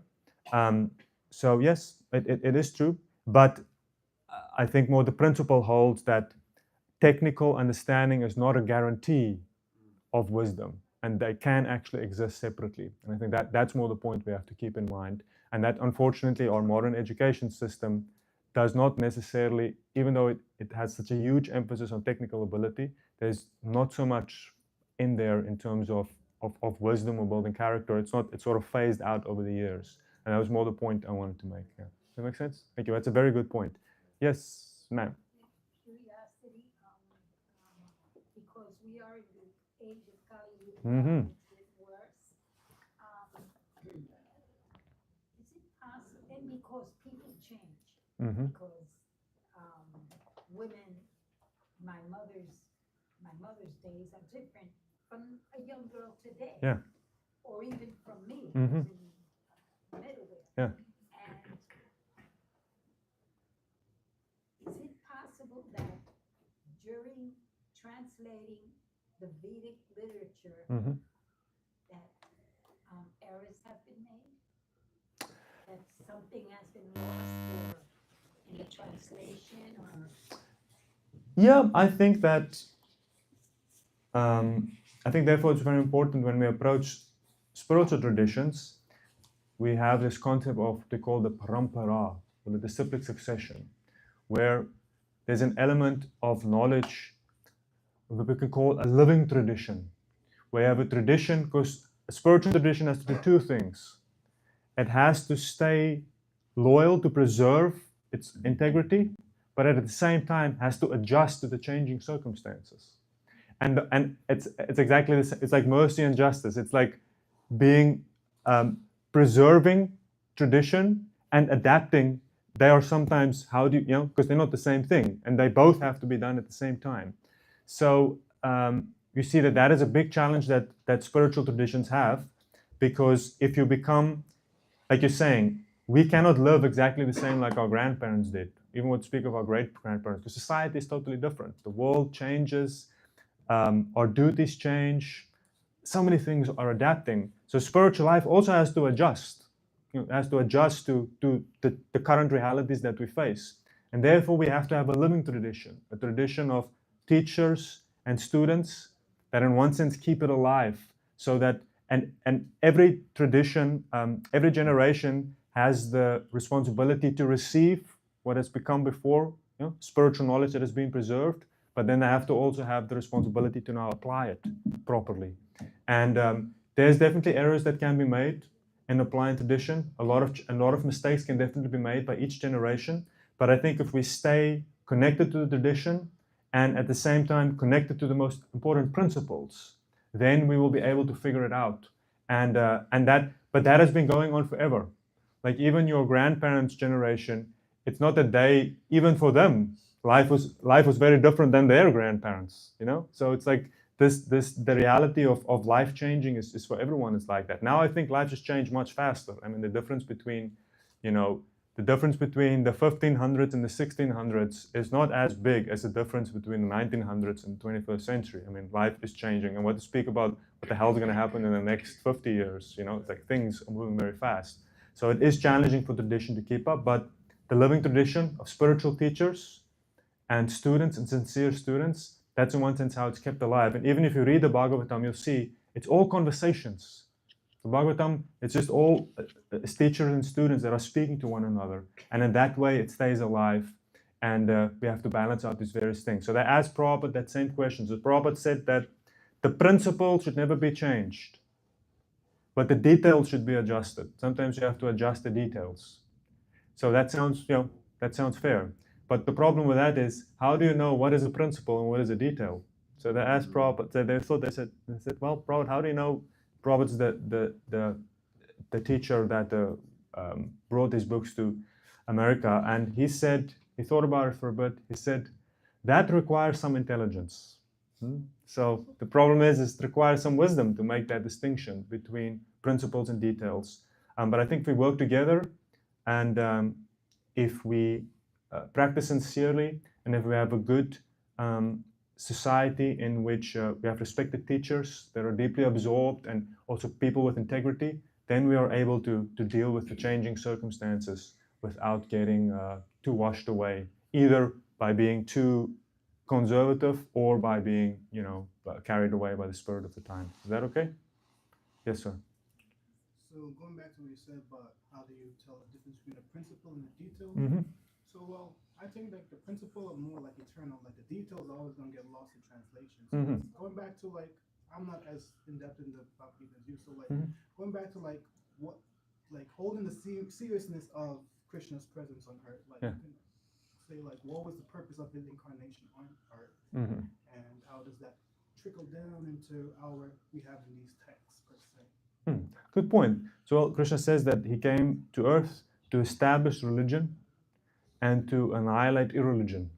S1: So yes, it is true, but I think more the principle holds that technical understanding is not a guarantee of wisdom, and they can actually exist separately. And I think that's more the point we have to keep in mind, and that unfortunately our modern education system does not necessarily, even though it has such a huge emphasis on technical ability, there's not so much in there in terms of wisdom or building character. It's sort of phased out over the years. And that was more the point I wanted to make. Yeah. Does that make sense? Thank you. That's a very good point. Yes, ma'am.
S3: Curiosity, because we are in the age of Kali,
S1: Mm-hmm.
S3: it's worse. Is it possible, and because people change,
S1: Mm-hmm.
S3: because women, my mother's days are different from a young girl today.
S1: Yeah.
S3: Or even from me,
S1: Mm-hmm.
S3: who's in middleware.
S1: Yeah.
S3: And is it possible that during translating the Vedic literature,
S1: Mm-hmm.
S3: that errors have been made? That something has been lost or in the translation or?
S1: Yeah, I think that. I think therefore it's very important when we approach spiritual traditions, we have this concept of what they call the parampara, or the disciplic succession, where there's an element of knowledge that we can call a living tradition. We have a tradition, because a spiritual tradition has to do two things. It has to stay loyal to preserve its integrity, but at the same time has to adjust to the changing circumstances. And it's exactly this. It's like mercy and justice. It's like being preserving tradition and adapting. They are sometimes, how do you know, because they're not the same thing, and they both have to be done at the same time. So you see that is a big challenge that spiritual traditions have, because if you become, like you're saying, we cannot live exactly the same like our grandparents did, even when we speak of our great grandparents, because society is totally different. The world changes, our duties change, so many things are adapting. So spiritual life also has to adjust. It has to adjust to the current realities that we face. And therefore we have to have a living tradition, a tradition of teachers and students that in one sense keep it alive, so that and every tradition, every generation has the responsibility to receive what has become before, spiritual knowledge that has been preserved, but then they have to also have the responsibility to now apply it properly. And there's definitely errors that can be made in applying tradition. A lot of mistakes can definitely be made by each generation. But I think if we stay connected to the tradition and at the same time connected to the most important principles, then we will be able to figure it out. But that has been going on forever. Like even your grandparents' generation, it's not that they, even for them, life was very different than their grandparents. So it's like the reality of life changing is for everyone is like that. Now I think life has changed much faster. I mean, the difference between the 1500s and the 1600s is not as big as the difference between the 1900s and the 21st century. I mean, life is changing, and what to speak about what the hell is going to happen in the next 50 years? It's like things are moving very fast. So it is challenging for tradition to keep up, but the living tradition of spiritual teachers and students and sincere students, that's in one sense how it's kept alive. And even if you read the Bhagavatam, you'll see it's all conversations. The Bhagavatam, it's just all teachers and students that are speaking to one another. And in that way, it stays alive. And we have to balance out these various things. So they asked Prabhupada that same question. So Prabhupada said that the principle should never be changed, but the details should be adjusted. Sometimes you have to adjust the details. So that sounds fair. But the problem with that is, how do you know what is a principle and what is a detail? So they asked Prabhupada, they said, well, Prabhupada, how do you know? Prabhupada's the teacher that brought these books to America, and he said, he thought about it for a bit, he said, that requires some intelligence. So the problem is it requires some wisdom to make that distinction between principles and details. But I think if we work together and if we practice sincerely and if we have a good society in which we have respected teachers that are deeply absorbed and also people with integrity, then we are able to deal with the changing circumstances without getting too washed away, either by being too conservative or by being, carried away by the spirit of the time. Is that okay? Yes, sir.
S4: So going back to what you said about how do you tell the difference between a principle and a detail?
S1: Mm-hmm.
S4: So well, I think like the principle are more like eternal. Like the details are always gonna get lost in translation. So
S1: Mm-hmm.
S4: going back to like I'm not as in depth in the Bhagavad Gita as you. So like
S1: Mm-hmm.
S4: going back to like what like holding the seriousness of Krishna's presence on earth. Like
S1: Yeah.
S4: you can say like what was the purpose of his incarnation on earth,
S1: Mm-hmm.
S4: and how does that trickle down into our we have in these texts per se.
S1: Good point. So Krishna says that he came to earth to establish religion and to annihilate irreligion.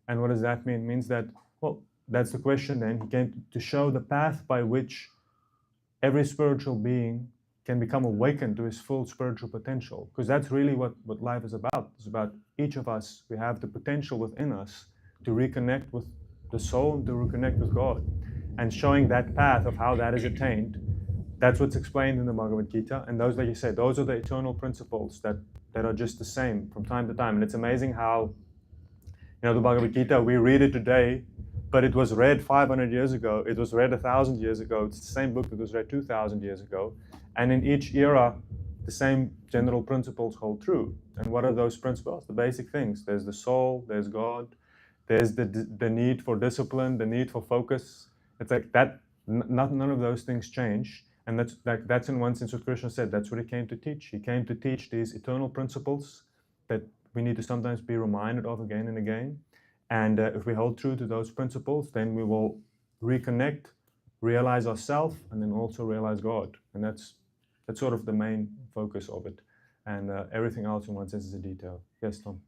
S1: And what does that mean? It means that, well, that's the question then. He came to show the path by which every spiritual being can become awakened to his full spiritual potential. Because that's really what life is about. It's about each of us. We have the potential within us to reconnect with the soul and to reconnect with God. And showing that path of how that is attained, that's what's explained in the Bhagavad Gita. And those, like you said, those are the eternal principles that are just the same from time to time. And it's amazing how, the Bhagavad Gita, we read it today, but it was read 500 years ago. It was read 1,000 years ago. It's the same book that was read 2,000 years ago. And in each era, the same general principles hold true. And what are those principles? The basic things. There's the soul, there's God, there's the need for discipline, the need for focus. It's like that, none of those things change. And that's in one sense what Krishna said. That's what he came to teach. He came to teach these eternal principles that we need to sometimes be reminded of again and again. And if we hold true to those principles, then we will reconnect, realize ourselves, and then also realize God. And that's sort of the main focus of it. And everything else in one sense is a detail. Yes, Tom?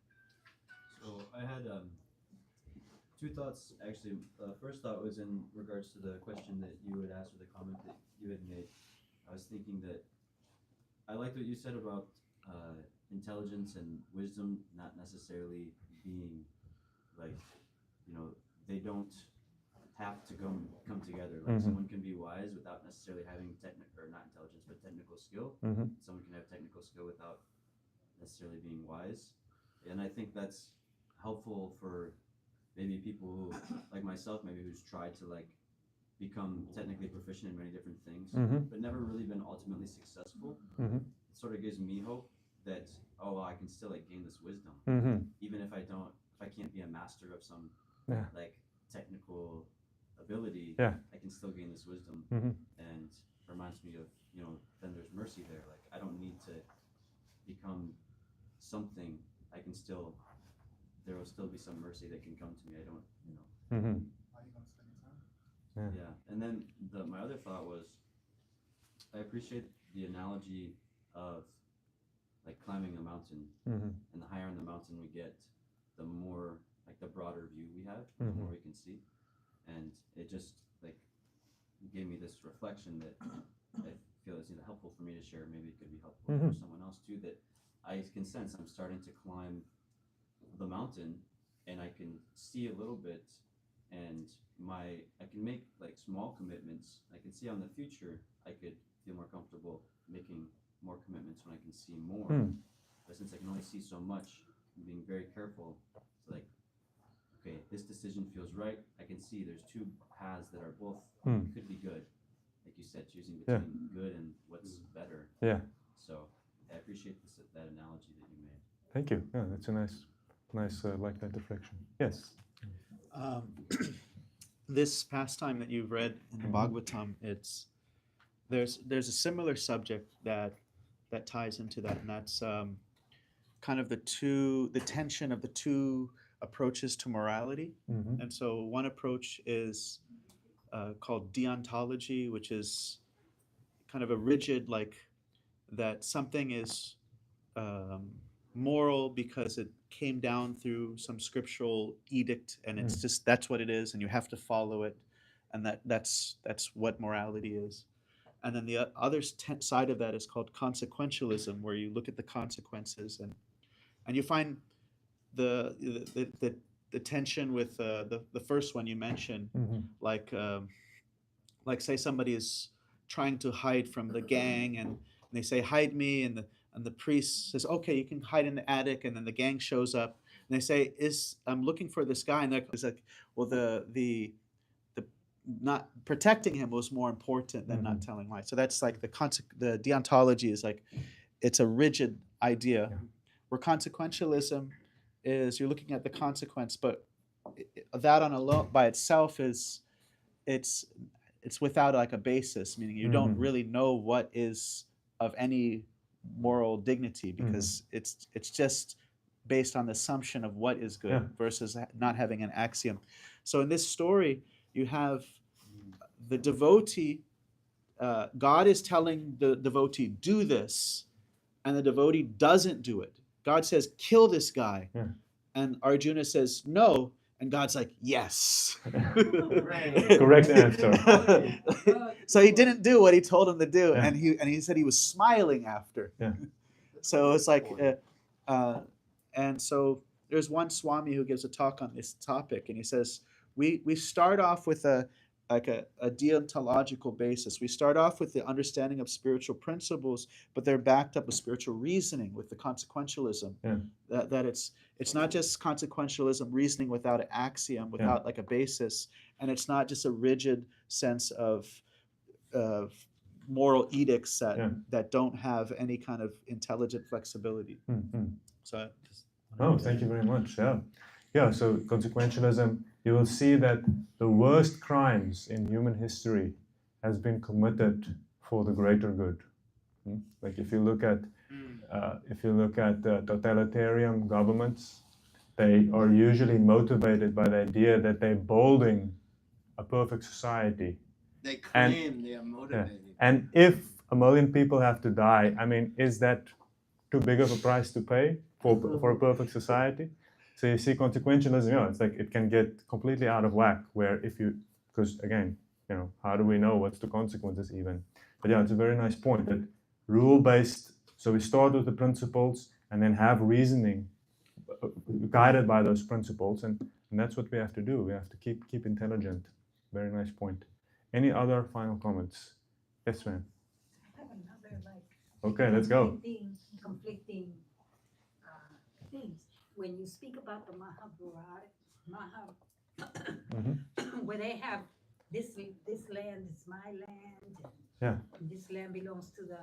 S5: So I had two thoughts actually. First thought was in regards to the question that you had asked or the comment that you had made. I was thinking that I liked what you said about intelligence and wisdom not necessarily being like, they don't have to come together. Like someone can be wise without necessarily having not intelligence, but technical skill.
S1: Mm-hmm.
S5: Someone can have technical skill without necessarily being wise. And I think that's helpful for maybe people who, like myself, maybe who's tried to like become technically proficient in many different things, but never really been ultimately successful.
S1: Mm-hmm.
S5: It sort of gives me hope that, I can still like gain this wisdom, even if I can't be a master of some like technical ability, I can still gain this wisdom. And reminds me of, then there's mercy there. Like I don't need to become something. I can still, there will still be some mercy that can come to me. I don't,
S4: How are you gonna spend your time?
S5: Yeah. And then my other thought was, I appreciate the analogy of like climbing a mountain, and the higher on the mountain we get, the more like the broader view we have, the more we can see. And it just like gave me this reflection that I feel is helpful for me to share. Maybe it could be helpful for someone else too, that I can sense I'm starting to climb the mountain and I can see a little bit, and I can make like small commitments. I can see on the future I could feel more comfortable making more commitments when I can see more. But since I can only see so much, I'm being very careful. It's like, okay, this decision feels right. I can see there's two paths that are both could be good. Like you said, choosing between good and what's better.
S1: Yeah.
S5: So I appreciate that analogy that you made.
S1: Thank you. Yeah, that's a nice like that reflection. Yes.
S6: This pastime that you've read in the Bhagavatam, there's a similar subject that ties into that, and that's kind of the tension of the two approaches to morality. And so one approach is called deontology, which is kind of a rigid, like that something is moral because it came down through some scriptural edict, and it's just that's what it is, and you have to follow it. and that's what morality is. And then the other side of that is called consequentialism, where you look at the consequences, and you find the tension with the first one you mentioned, like say somebody is trying to hide from the gang, and they say hide me, and the priest says okay, you can hide in the attic, and then the gang shows up and they say I'm looking for this guy, and it's like, well, the not protecting him was more important than not telling lies. So that's like the deontology is like, it's a rigid idea, where consequentialism is you're looking at the consequence, but that on alone by itself is it's without like a basis, meaning you don't really know what is of any moral dignity, because it's just based on the assumption of what is good versus not having an axiom. So in this story, you have the devotee, God is telling the devotee, do this, and the devotee doesn't do it. God says, kill this guy. And Arjuna says, no. And God's like, yes.
S1: Correct answer.
S6: So he didn't do what he told him to do. And he said he was smiling after. So it's like, and so there's one Swami who gives a talk on this topic, and he says, we start off with a deontological basis. We start off with the understanding of spiritual principles, but they're backed up with spiritual reasoning, with the consequentialism. That it's not just consequentialism, reasoning without an axiom, without like a basis, and it's not just a rigid sense of moral edicts that don't have any kind of intelligent flexibility. So.
S1: Oh, thank you very much. Yeah. So consequentialism, you will see that the worst crimes in human history has been committed for the greater good. Like if you look at totalitarian governments, they are usually motivated by the idea that they're building a perfect society.
S7: They claim they are motivated.
S1: And if 1 million people have to die, I mean, is that too big of a price to pay for a perfect society? So you see consequentialism, it's like it can get completely out of whack, where because again, how do we know what's the consequences even? But it's a very nice point that rule-based, so we start with the principles and then have reasoning guided by those principles, and that's what we have to do. We have to keep intelligent. Very nice point. Any other final comments? Yes, ma'am.
S3: I have another
S1: Okay, let's go.
S3: Conflicting things. When you speak about the where they have this land is my land, and this land belongs to the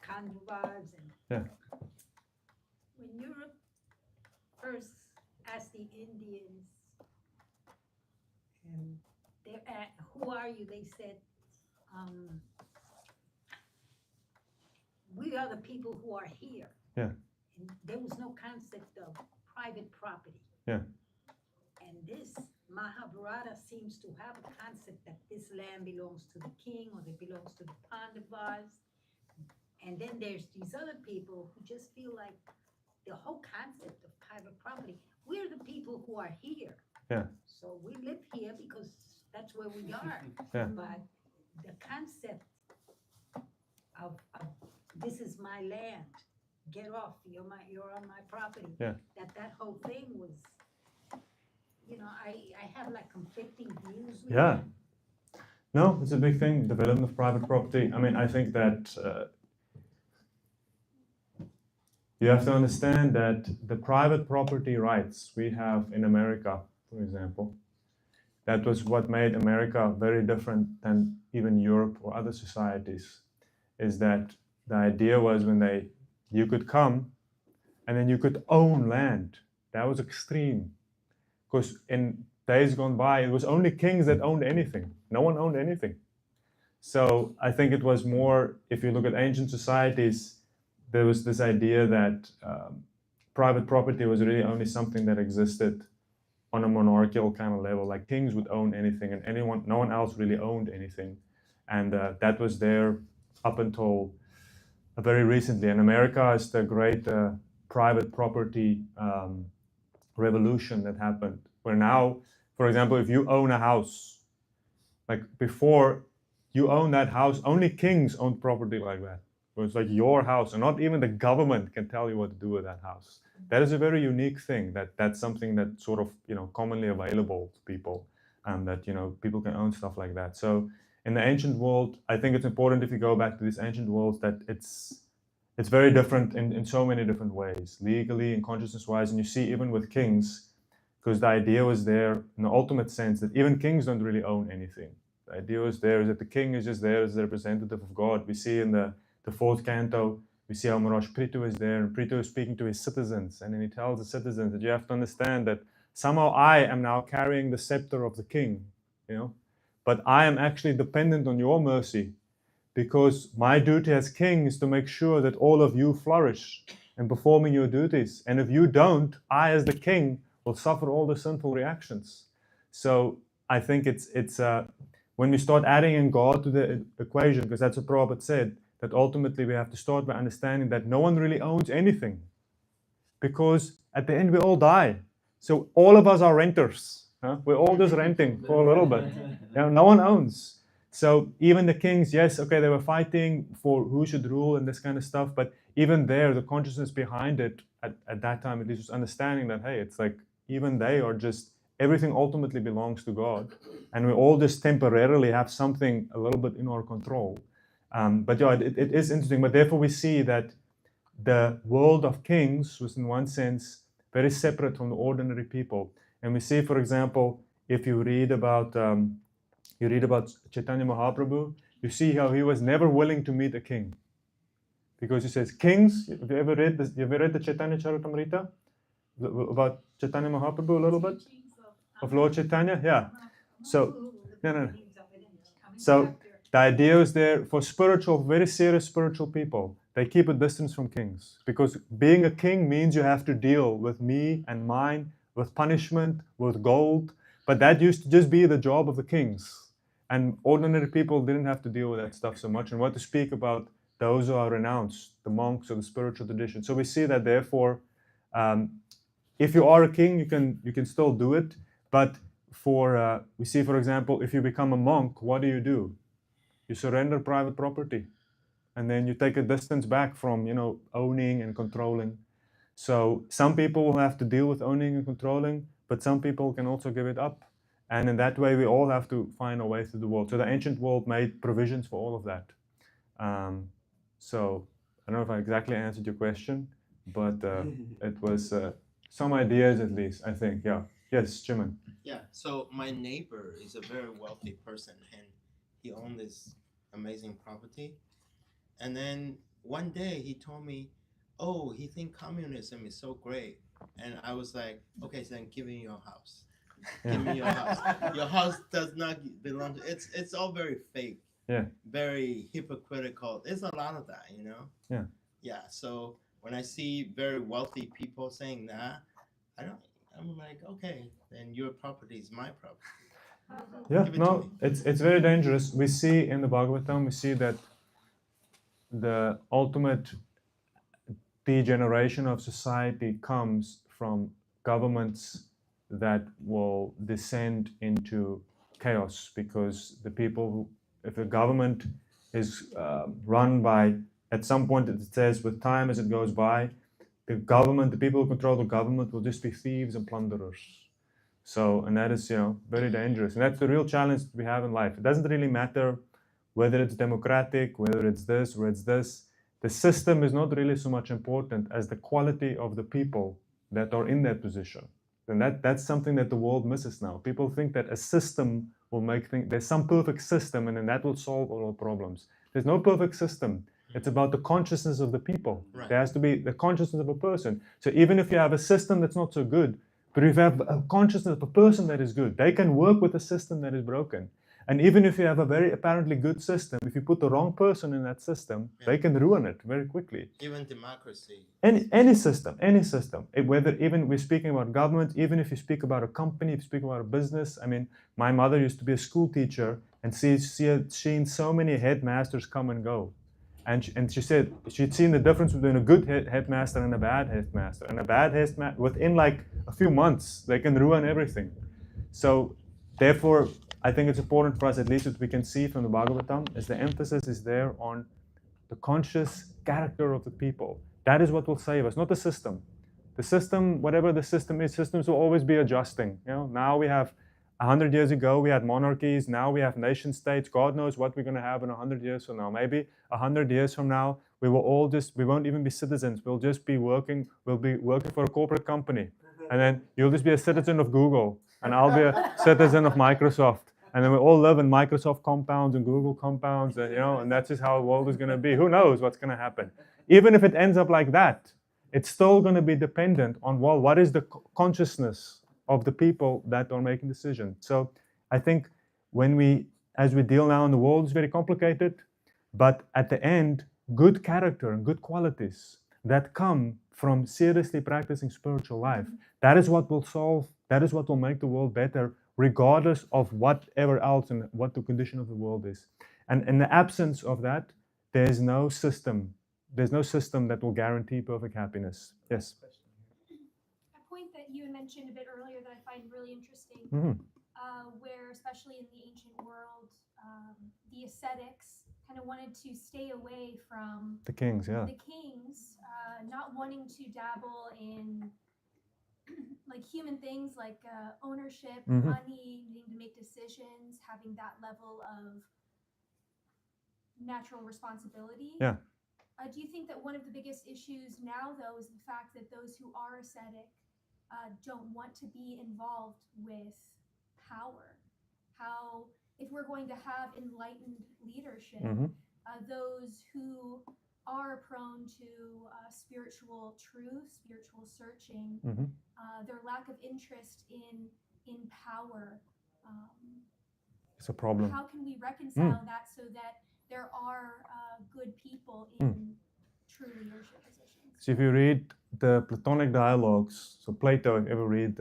S3: Kandavas, and when Europe first asked the Indians, and who are you? They said, we are the people who are here. And there was no concept of private property. And this Mahabharata seems to have a concept that this land belongs to the king, or it belongs to the Pandavas. And then there's these other people who just feel like the whole concept of private property, we're the people who are here. So we live here because that's where we are. But the concept of this is my land, get off, you're on my property. That whole thing was, I have like conflicting views with that.
S1: No, it's a big thing, development of private property. I mean, I think that you have to understand that the private property rights we have in America, for example, that was what made America very different than even Europe or other societies, is that the idea was you could come and then you could own land. That was extreme. Because in days gone by, it was only kings that owned anything. No one owned anything. So I think it was more, if you look at ancient societies, there was this idea that private property was really only something that existed on a monarchical kind of level. Like kings would own anything, and no one else really owned anything. And that was there up until very recently. And America is the great private property revolution that happened, where now, for example, if you own a house, Like before, you own that house. Only kings owned property like that. It was like your house, and not even the government can tell you what to do with that house. That is a very unique thing. That's something that sort of commonly available to people, that people can own stuff like that. So in the ancient world, I think it's important if you go back to these ancient worlds that it's very different in so many different ways, legally and consciousness-wise. And you see even with kings, because the idea was there in the ultimate sense that even kings don't really own anything. The idea was there is that the king is just there as the representative of God. We see in the fourth canto, we see how Maharaj Prithu is there, and Prithu is speaking to his citizens, and then he tells the citizens that you have to understand that somehow I am now carrying the scepter of the king, but I am actually dependent on your mercy, because my duty as king is to make sure that all of you flourish in performing your duties. And if you don't, I as the king will suffer all the sinful reactions. So I think it's when we start adding in God to the equation, because that's what Prabhupada said, that ultimately we have to start by understanding that no one really owns anything. Because at the end we all die. So all of us are renters. We're all just renting for a little bit. No one owns. So even the kings, yes, okay, they were fighting for who should rule and this kind of stuff, but even there, the consciousness behind it, at that time at least, was understanding that, hey, it's like even they are just, everything ultimately belongs to God, and we all just temporarily have something a little bit in our control. But yeah, it is interesting, but therefore we see that the world of kings was in one sense very separate from the ordinary people. And we see, for example, if you read about Chaitanya Mahaprabhu, you see how he was never willing to meet a king. Because he says, kings, have you ever read this? You ever read the Chaitanya Charitamrita? About Chaitanya Mahaprabhu a little bit? Of Lord Chaitanya? Yeah. So, no. So, the idea is there for spiritual, very serious spiritual people, they keep a distance from kings. Because being a king means you have to deal with me and mine, with punishment, with gold. But that used to just be the job of the kings. And ordinary people didn't have to deal with that stuff so much. And what to speak about those who are renounced, the monks or the spiritual tradition. So we see that therefore, if you are a king, you can still do it. But we see, for example, if you become a monk, what do? You surrender private property. And then you take a distance back from, owning and controlling. So some people will have to deal with owning and controlling, but some people can also give it up. And in that way, we all have to find our way through the world. So the ancient world made provisions for all of that. So I don't know if I exactly answered your question, but it was some ideas at least, I think. Yeah. Yes, Jimin.
S7: Yeah. So my neighbor is a very wealthy person, and he owned this amazing property. And then one day he told me, "Oh, he thinks communism is so great." And I was like, "Okay, so then give me your house. Give me your house. Your house does not belong to." It's all very fake.
S1: Yeah.
S7: Very hypocritical. There's a lot of that,
S1: Yeah.
S7: Yeah. So when I see very wealthy people saying that, I'm like, okay, then your property is my property.
S1: Yeah.
S7: Give it
S1: No,
S7: to me.
S1: it's very dangerous. We see in the Bhagavatam, we see that the ultimate degeneration of society comes from governments that will descend into chaos, because the people if the government is run by, at some point it says with time as it goes by, the people who control the government will just be thieves and plunderers. So, and that is, very dangerous. And that's the real challenge we have in life. It doesn't really matter whether it's democratic, whether it's this or it's this. The system is not really so much important as the quality of the people that are in that position. And that's something that the world misses now. People think that a system will make things, there's some perfect system and then that will solve all our problems. There's no perfect system. It's about the consciousness of the people.
S7: Right.
S1: There has to be the consciousness of a person. So even if you have a system that's not so good, but if you have a consciousness of a person that is good, they can work with a system that is broken. And even if you have a very apparently good system, if you put the wrong person in that system, they can ruin it very quickly.
S7: Even democracy.
S1: Any system. Whether even we're speaking about government, even if you speak about a company, if you speak about a business. I mean, my mother used to be a school teacher, and she had seen so many headmasters come and go. And she said she'd seen the difference between a good headmaster and a bad headmaster. And a bad headmaster, within like a few months, they can ruin everything. So therefore, I think it's important for us, at least what we can see from the Bhagavatam, is the emphasis is there on the conscious character of the people. That is what will save us, not the system. The system, whatever the system is, systems will always be adjusting. Now we have 100 years ago we had monarchies. Now we have nation states. God knows what we're going to have in 100 years from now. Maybe 100 years from now we won't even be citizens. We'll just be working. We'll be working for a corporate company, and then you'll just be a citizen of Google, and I'll be a citizen of Microsoft. And then we all live in Microsoft compounds and Google compounds, and and that's just how the world is going to be. Who knows what's going to happen? Even if it ends up like that, it's still going to be dependent on, well, what is the consciousness of the people that are making decisions. So I think as we deal now in the world, it's very complicated, but at the end, good character and good qualities that come from seriously practicing spiritual life, that is what will solve, that is what will make the world better, regardless of whatever else and what the condition of the world is. And in the absence of that, there's no system. There's no system that will guarantee perfect happiness. Yes?
S8: A point that you had mentioned a bit earlier that I find really interesting, where especially in the ancient world, the ascetics kind of wanted to stay away from
S1: the kings,
S8: not wanting to dabble in like human things like ownership, money, needing to make decisions, having that level of natural responsibility.
S1: Yeah.
S8: Do you think that one of the biggest issues now, though, is the fact that those who are ascetic don't want to be involved with power? How, if we're going to have enlightened leadership, those who are prone to spiritual truth, spiritual searching, their lack of interest in power.
S1: It's a problem.
S8: How can we reconcile that so that there are good people in true leadership positions?
S1: So if you read the Platonic dialogues, so Plato, if you ever read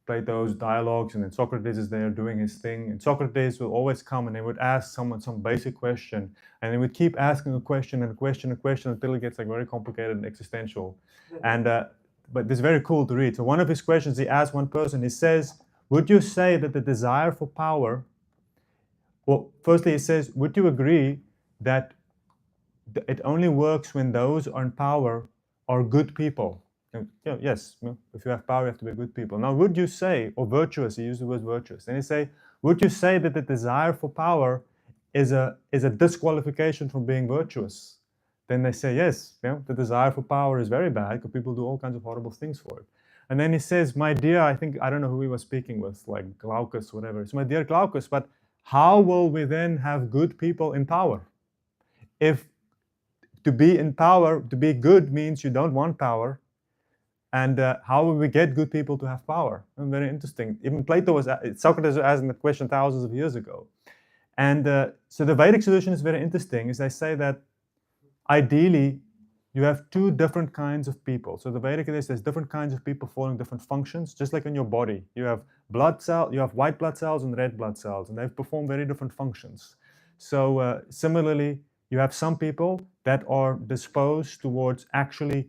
S1: Plato's dialogues, and then Socrates is there doing his thing, and Socrates will always come and they would ask someone some basic question, and they would keep asking a question and a question and a question until it gets like very complicated and existential. And but it's very cool to read. So one of his questions, he asked one person, he says, would you say that the desire for power, well, firstly he says, would you agree that it only works when those are in power are good people? And, yes, if you have power, you have to be good people. Now, would you say, or virtuous, he used the word virtuous, and he say, would you say that the desire for power is a disqualification from being virtuous? Then they say, yes, the desire for power is very bad because people do all kinds of horrible things for it. And then he says, my dear, I don't know who he was speaking with, like Glaucus, whatever. So my dear Glaucus, but how will we then have good people in power? If to be in power, to be good means you don't want power, and how will we get good people to have power? And very interesting. Even Socrates was asking that question thousands of years ago. And so the Vedic solution is very interesting, is they say that ideally you have two different kinds of people. So the Vedic is there's different kinds of people performing different functions, just like in your body. You have you have white blood cells and red blood cells, and they perform very different functions. So similarly, you have some people that are disposed towards actually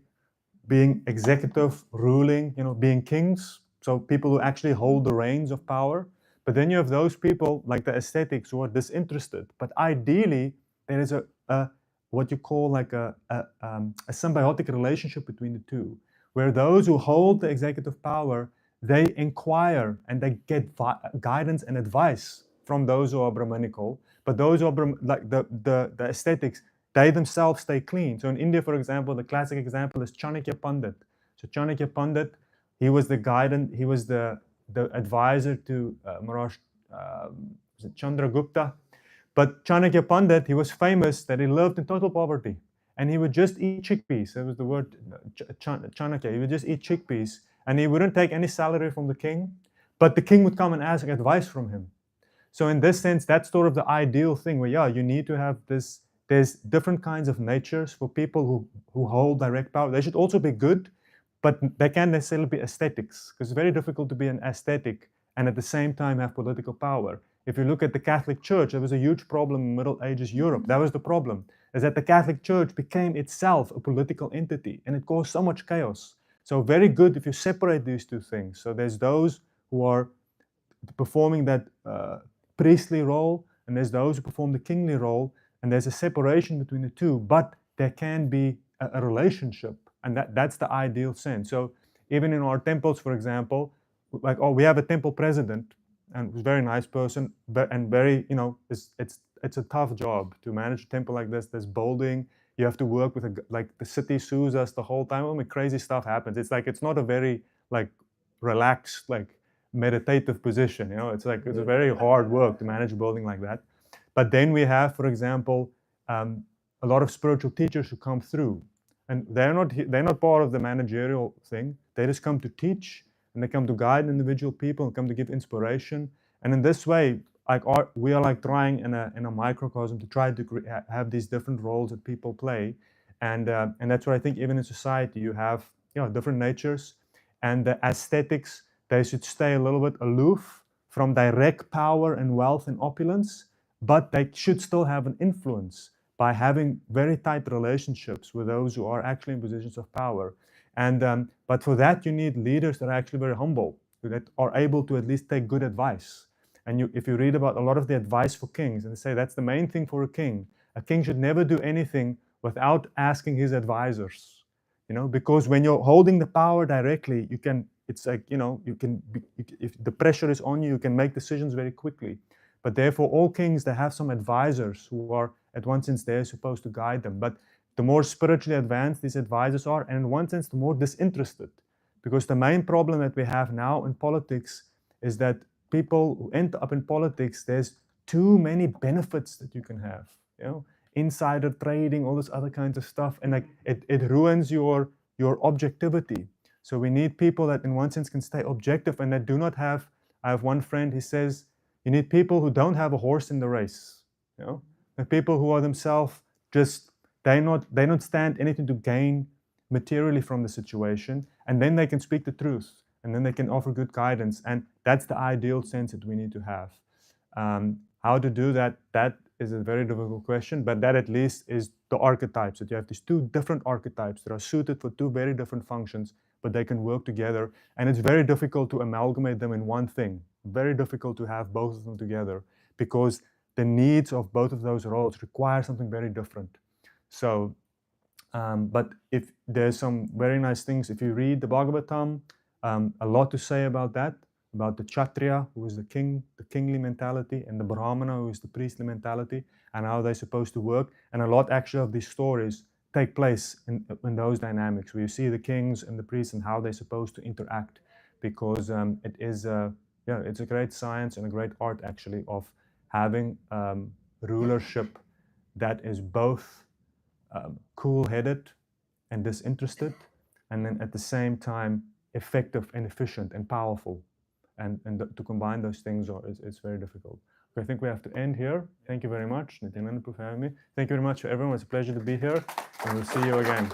S1: being executive, ruling, being kings. So people who actually hold the reins of power. But then you have those people like the ascetics who are disinterested. But ideally, there is a what you call like a symbiotic relationship between the two, where those who hold the executive power, they inquire and they get guidance and advice from those who are Brahmanical. But those who are like the ascetics, they themselves stay clean. So in India, for example, the classic example is Chanakya Pandit. So Chanakya Pandit, he was the guidance, he was the advisor to Maharaj Chandragupta. But Chanakya Pandit, he was famous that he lived in total poverty. And he would just eat chickpeas. That was the word Chanakya. He would just eat chickpeas. And he wouldn't take any salary from the king. But the king would come and ask advice from him. So in this sense, that's sort of the ideal thing where, you need to have this. There's different kinds of natures for people who hold direct power. They should also be good, but they can't necessarily be aesthetics, because it's very difficult to be an aesthetic and at the same time have political power. If you look at the Catholic Church, there was a huge problem in Middle Ages Europe. That was the problem, is that the Catholic Church became itself a political entity, and it caused so much chaos. So very good if you separate these two things. So there's those who are performing that priestly role, and there's those who perform the kingly role, and there's a separation between the two, but there can be a relationship, and that's the ideal sense. So even in our temples, for example, like, we have a temple president, and he's a very nice person, but and very, it's a tough job to manage a temple like this. There's building. You have to work with like the city sues us the whole time. I mean, crazy stuff happens. It's like, it's not a very like relaxed, like meditative position. It's like, it's a very hard work to manage a building like that. But then we have, for example, a lot of spiritual teachers who come through, and they're not part of the managerial thing. They just come to teach, and they come to guide individual people, and come to give inspiration. And in this way, like, we are like trying in a microcosm to try to have these different roles that people play, and that's what I think. Even in society, you have different natures, and the aesthetics, they should stay a little bit aloof from direct power and wealth and opulence, but they should still have an influence by having very tight relationships with those who are actually in positions of power. And but for that, you need leaders that are actually very humble, that are able to at least take good advice. And if you read about a lot of the advice for kings, and they say that's the main thing for a king should never do anything without asking his advisors. Because when you're holding the power directly, it's like, if the pressure is on you, you can make decisions very quickly. But therefore, all kings, they have some advisors who are, at one sense, they're supposed to guide them. But the more spiritually advanced these advisors are, and in one sense, the more disinterested. Because the main problem that we have now in politics is that people who end up in politics, there's too many benefits that you can have. Insider trading, all this other kinds of stuff, and like it ruins your objectivity. So we need people that, in one sense, can stay objective and that do not have. I have one friend. He says you need people who don't have a horse in the race. The people who are themselves just they not stand anything to gain materially from the situation, and then they can speak the truth, and then they can offer good guidance, and that's the ideal sense that we need to have. How to do that? That is a very difficult question, but that at least is the archetypes, that you have these two different archetypes that are suited for two very different functions, but they can work together, and it's very difficult to amalgamate them in one thing. Very difficult to have both of them together, because the needs of both of those roles require something very different. So, but if there's some very nice things, if you read the Bhagavatam, a lot to say about that, about the Kshatriya, who is the king, the kingly mentality, and the Brahmana, who is the priestly mentality, and how they're supposed to work. And a lot actually of these stories take place in those dynamics, where you see the kings and the priests and how they're supposed to interact, because it is it's a great science and a great art actually of having rulership that is both cool-headed and disinterested, and then at the same time effective and efficient and powerful. And to combine those things it's very difficult. Okay, I think we have to end here. Thank you very much, Nityananda, for having me. Thank you very much for everyone. It's a pleasure to be here, and we'll see you again.